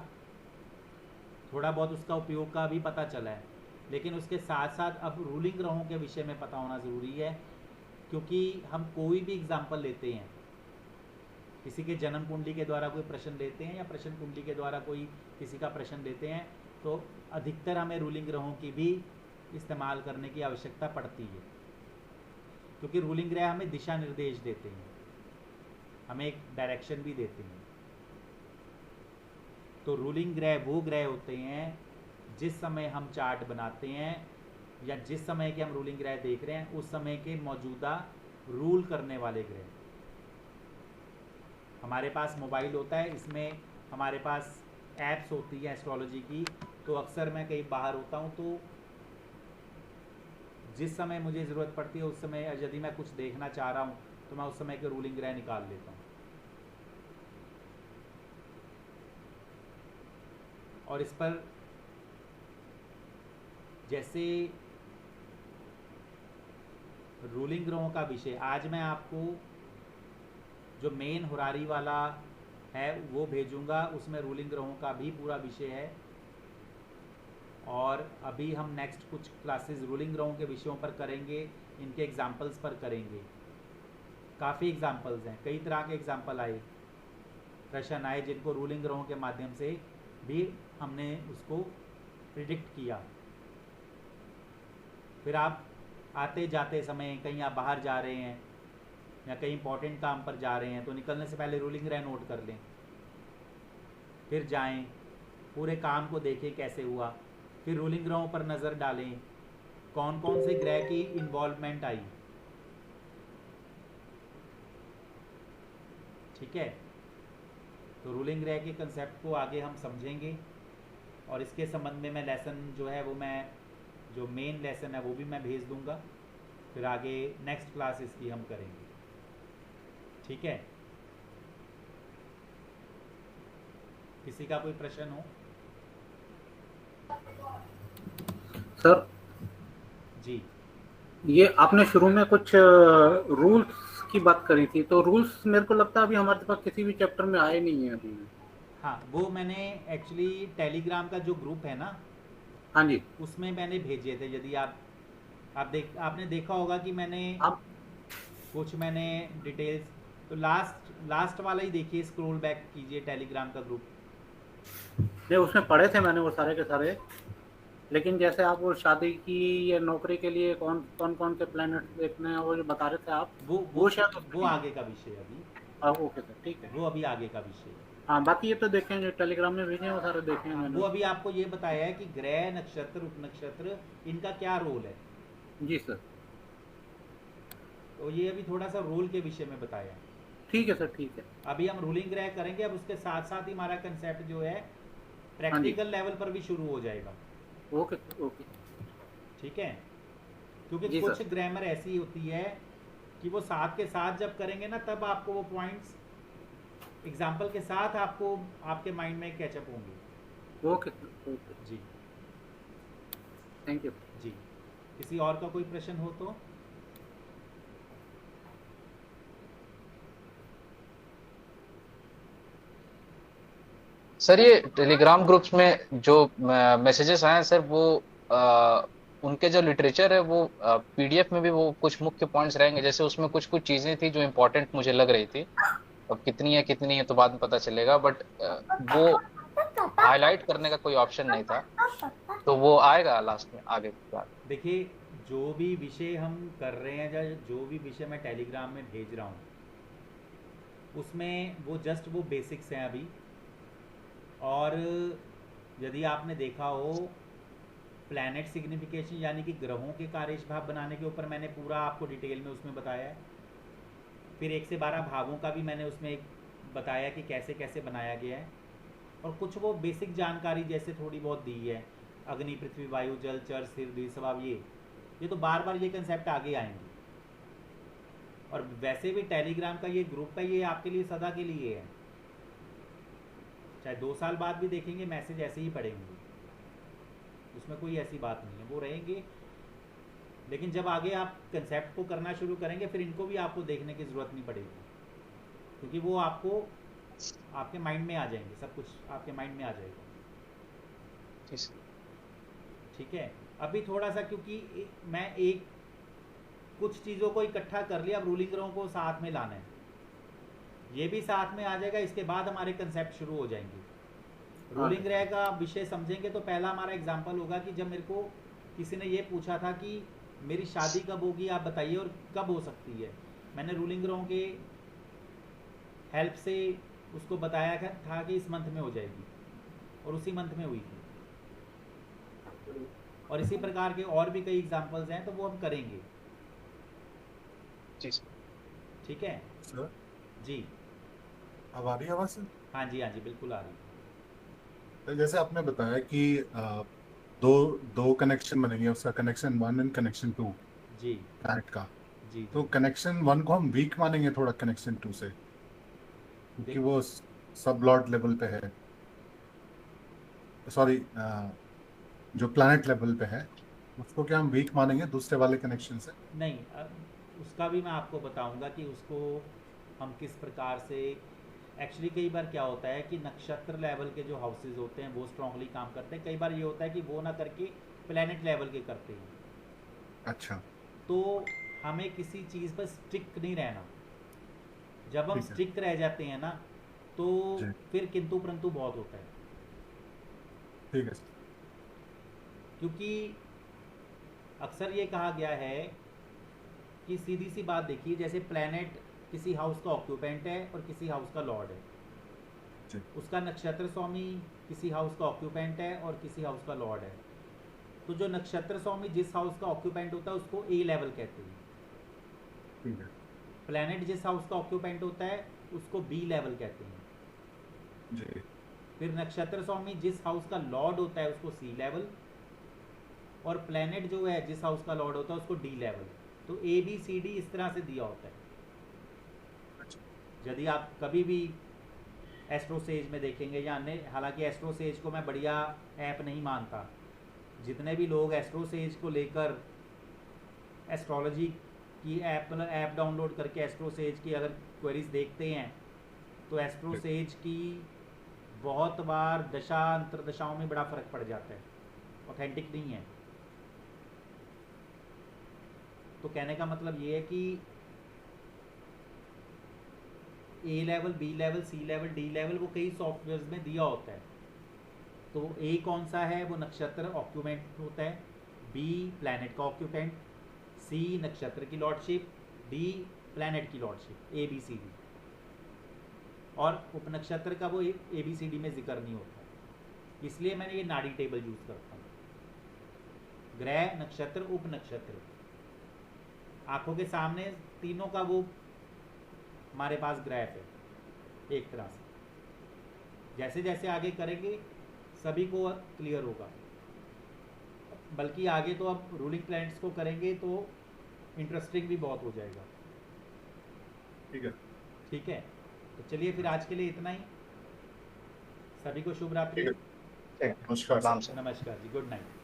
थोड़ा बहुत उसका उपयोग का भी पता चला है, लेकिन उसके साथ साथ अब रूलिंग ग्रहों के विषय में पता होना ज़रूरी है। क्योंकि हम कोई भी एग्जाम्पल लेते हैं, किसी के जन्म कुंडली के द्वारा कोई प्रश्न लेते हैं या प्रश्न कुंडली के द्वारा कोई किसी का प्रश्न लेते हैं, तो अधिकतर हमें रूलिंग ग्रहों की भी इस्तेमाल करने की आवश्यकता पड़ती है, क्योंकि रूलिंग ग्रह हमें दिशा निर्देश देते हैं, हमें एक डायरेक्शन भी देते हैं। तो रूलिंग ग्रह वो ग्रह होते हैं जिस समय हम चार्ट बनाते हैं या जिस समय के हम रूलिंग ग्रह देख रहे हैं उस समय के मौजूदा रूल करने वाले ग्रह। हमारे पास मोबाइल होता है, इसमें हमारे पास ऐप्स होती है एस्ट्रोलॉजी की, तो अक्सर मैं कहीं बाहर होता हूँ तो जिस समय मुझे ज़रूरत पड़ती है उस समय यदि मैं कुछ देखना चाह रहा हूँ तो मैं उस समय के रूलिंग ग्रह निकाल लेता हूँ। और इस पर जैसे रूलिंग ग्रहों का विषय आज मैं आपको जो मेन हुरारी वाला है वो भेजूंगा, उसमें रूलिंग ग्रहों का भी पूरा विषय है। और अभी हम नेक्स्ट कुछ क्लासेस रूलिंग ग्रहों के विषयों पर करेंगे, इनके एग्जाम्पल्स पर करेंगे। काफ़ी एग्जाम्पल्स हैं, कई तरह के एग्जाम्पल आए, प्रश्न आए जिनको रूलिंग ग्रहों के माध्यम से भी हमने उसको प्रिडिक्ट किया। फिर आप आते जाते समय कहीं आप बाहर जा रहे हैं या कहीं इंपॉर्टेंट काम पर जा रहे हैं तो निकलने से पहले रूलिंग ग्रह नोट कर लें, फिर जाएं, पूरे काम को देखें कैसे हुआ, फिर रूलिंग ग्रहों पर नज़र डालें कौन कौन से ग्रह की इन्वॉल्वमेंट आई। ठीक है, तो रूलिंग ग्रह के कंसेप्ट को आगे हम समझेंगे और इसके संबंध में मैं लेसन जो है वो मैं जो मेन लेसन है वो भी मैं भेज दूंगा, फिर आगे नेक्स्ट क्लास इसकी हम करेंगे। ठीक है, किसी का कोई प्रश्न हो?
सर
जी,
ये आपने शुरू में कुछ रूल्स की बात करी थी, तो रूल्स मेरे को लगता है अभी हमारे पास किसी भी चैप्टर में आए नहीं है अभी।
हाँ वो मैंने एक्चुअली टेलीग्राम का जो ग्रुप है ना,
हाँ जी,
उसमें मैंने भेजे थे। यदि आपने देखा होगा कि मैंने
आप
कुछ मैंने डिटेल्स, तो लास्ट वाला ही देखिए, स्क्रॉल बैक कीजिए टेलीग्राम का ग्रुप।
नहीं उसमें पढ़े थे मैंने वो सारे के सारे, लेकिन जैसे आप वो शादी की या नौकरी के लिए कौन कौन से प्लैनेट देखने हैं वो जो बता रहे थे आप,
वो
शायद
वो आगे का विषय है अभी।
ओके सर, ठीक है।
वो अभी आगे का विषय है।
हाँ बाकी ये तो देखे हैं जो टेलीग्राम में भेजे हैं वो सारे देखे हैं मैंने।
वो अभी आपको ये बताया है कि ग्रह, नक्षत्र, उपनक्षत्र, इनका क्या रोल है।
जी सर,
तो ये अभी थोड़ा सा रोल के विषय में बताया है।
ठीक है सर, ठीक है।
अभी हम रूलिंग ग्रह करेंगे, अब उसके साथ साथ ही हमारा कंसेप्ट जो है प्रैक्टिकल लेवल पर भी शुरू हो जाएगा।
ओके ओके,
ठीक है, क्योंकि
जी
कुछ
सर।
ग्रामर ऐसी होती है कि वो साथ के साथ जब करेंगे ना तब आपको वो पॉइंट्स एग्जाम्पल के साथ आपको आपके माइंड में कैचअप होंगे।
ओके ओके,
जी
थैंक यू।
जी, किसी और का कोई प्रश्न हो तो?
सर ये टेलीग्राम ग्रुप्स में जो मैसेजेस आए हैं सर, वो उनके जो लिटरेचर है वो पीडीएफ में भी वो कुछ मुख्य पॉइंट्स रहेंगे, जैसे उसमें कुछ कुछ चीजें थी जो इम्पोर्टेंट मुझे लग रही थी। अब कितनी है तो बाद में पता चलेगा, बट वो हाईलाइट करने का कोई ऑप्शन नहीं था, तो वो आएगा लास्ट में आगे की बात।
देखिए, जो भी विषय हम कर रहे हैं या जो भी विषय मैं टेलीग्राम में भेज रहा हूँ उसमें वो जस्ट वो बेसिक्स हैं अभी। और यदि आपने देखा हो प्लैनेट सिग्निफिकेशन यानी कि ग्रहों के कार्येश भाव बनाने के ऊपर मैंने पूरा आपको डिटेल में उसमें बताया है। फिर 1 से 12 भावों का भी मैंने उसमें एक बताया कि कैसे कैसे बनाया गया है। और कुछ वो बेसिक जानकारी जैसे थोड़ी बहुत दी है, अग्नि, पृथ्वी, वायु, जल, चर, स्थिर, द्विस्वभाव, ये तो बार बार ये कंसेप्ट आगे आएंगे। और वैसे भी टेलीग्राम का ये ग्रुप है, ये आपके लिए सदा के लिए है, चाहे 2 साल बाद भी देखेंगे मैसेज ऐसे ही पड़ेंगे, उसमें कोई ऐसी बात नहीं है, वो रहेंगे। लेकिन जब आगे आप कंसेप्ट को करना शुरू करेंगे फिर इनको भी आपको देखने की ज़रूरत नहीं पड़ेगी, क्योंकि वो आपको आपके माइंड में आ जाएंगे, सब कुछ आपके माइंड में आ जाएगा।
जी सर।
ठीक है, अभी थोड़ा सा क्योंकि मैं एक कुछ चीज़ों को इकट्ठा कर लिया, अब रूलिंग ग्रोह को साथ में लाना है, ये भी साथ में आ जाएगा, इसके बाद हमारे कंसेप्ट शुरू हो जाएंगे। रूलिंग ग्रह का विषय समझेंगे तो पहला हमारा एग्जांपल होगा कि जब मेरे को किसी ने ये पूछा था कि मेरी शादी कब होगी आप बताइए और कब हो सकती है, मैंने रूलिंग ग्रहों के हेल्प से उसको बताया था कि इस मंथ में हो जाएगी, और उसी मंथ में हुई थी। और इसी प्रकार के और भी कई एग्जांपल्स हैं, तो वो हम करेंगे।
जी सर।
ठीक है
सर
जी।
अब आ रही है आवाज सर?
हाँ जी हाँ जी, बिल्कुल आ रही है।
तो जैसे आपने बताया कि दो कनेक्शन बनेंगे, उसका कनेक्शन 1 एंड कनेक्शन 2
जी
प्लैनेट का।
जी
तो
जी।
कनेक्शन 1 को हम वीक मानेंगे थोड़ा कनेक्शन 2 से, क्योंकि
देख-
वो सब लॉर्ड लेवल पे है, सॉरी जो प्लैनेट लेवल पे है उसको क्या हम वीक मानेंगे दूसरे वाले कनेक्शन से?
नहीं, उसका भी मैं आपको बताऊंगा कि उसको हम किस प्रकार से, एक्चुअली कई बार क्या होता है कि नक्षत्र लेवल के जो हाउसेज होते हैं वो स्ट्रांगली काम करते हैं, कई बार ये होता है कि वो ना करके प्लेनेट लेवल के करते हैं।
अच्छा,
तो हमें किसी चीज़ पर स्टिक नहीं रहना, जब हम
ठीक है।
स्टिक रह जाते हैं ना तो
जी,
फिर किंतु परंतु बहुत होता है।
ठीक है सर।
क्योंकि अक्सर ये कहा गया है कि सीधी सी बात देखिए, जैसे प्लेनेट किसी हाउस का ऑक्यूपेंट है और किसी हाउस का लॉर्ड है,
जी,
उसका नक्षत्र स्वामी किसी हाउस का ऑक्यूपेंट है और किसी हाउस का लॉर्ड है। तो जो नक्षत्र स्वामी जिस हाउस का ऑक्यूपेंट होता है उसको ए लेवल कहते हैं,
ठीक है।
प्लेनेट जिस हाउस का ऑक्यूपेंट होता है उसको बी लेवल कहते हैं,
जी,
फिर नक्षत्र स्वामी जिस हाउस का लॉर्ड होता है उसको सी लेवल, और प्लेनेट जो है जिस हाउस का लॉर्ड होता है उसको डी लेवल। तो ए बी सी डी इस तरह से दिया होता है।
अच्छा,
यदि आप कभी भी एस्ट्रोसेज में देखेंगे या अन्य, हालांकि एस्ट्रोसेज को मैं बढ़िया ऐप नहीं मानता, जितने भी लोग एस्ट्रोसेज को लेकर एस्ट्रोलॉजी की ऐप, मतलब ऐप डाउनलोड करके एस्ट्रोसेज की अगर क्वेरीज देखते हैं तो एस्ट्रोसेज की बहुत बार दशा अंतरदशाओं में बड़ा फ़र्क पड़ जाता है, ऑथेंटिक नहीं है। तो कहने का मतलब ये है कि ए लेवल, बी लेवल, सी लेवल, डी लेवल वो कई सॉफ्टवेयर्स में दिया होता है। तो ए कौन सा है, वो नक्षत्र ऑक्यूपेंट होता है, बी प्लैनेट का ऑक्यूपेंट, सी नक्षत्र की लॉर्डशिप, डी प्लैनेट की lordship, A B C D. और उपनक्षत्र का वो ए बी सी डी में जिक्र नहीं होता, इसलिए मैंने ये नाड़ी टेबल यूज़ करता हूँ। ग्रह, नक्षत्र, उपनक्षत्र, आंखों के सामने तीनों का वो हमारे पास ग्राफ है एक तरह से। जैसे जैसे आगे करेंगे सभी को क्लियर होगा, बल्कि आगे तो अब रूलिंग प्लैनेट्स को करेंगे तो इंटरेस्टिंग भी बहुत हो जाएगा।
ठीक है।
ठीक है, तो चलिए फिर आज के लिए इतना ही। सभी को शुभ रात्रि,
ठीक है। नमस्कार सर।
राम से।
नमस्कार जी, गुड नाइट।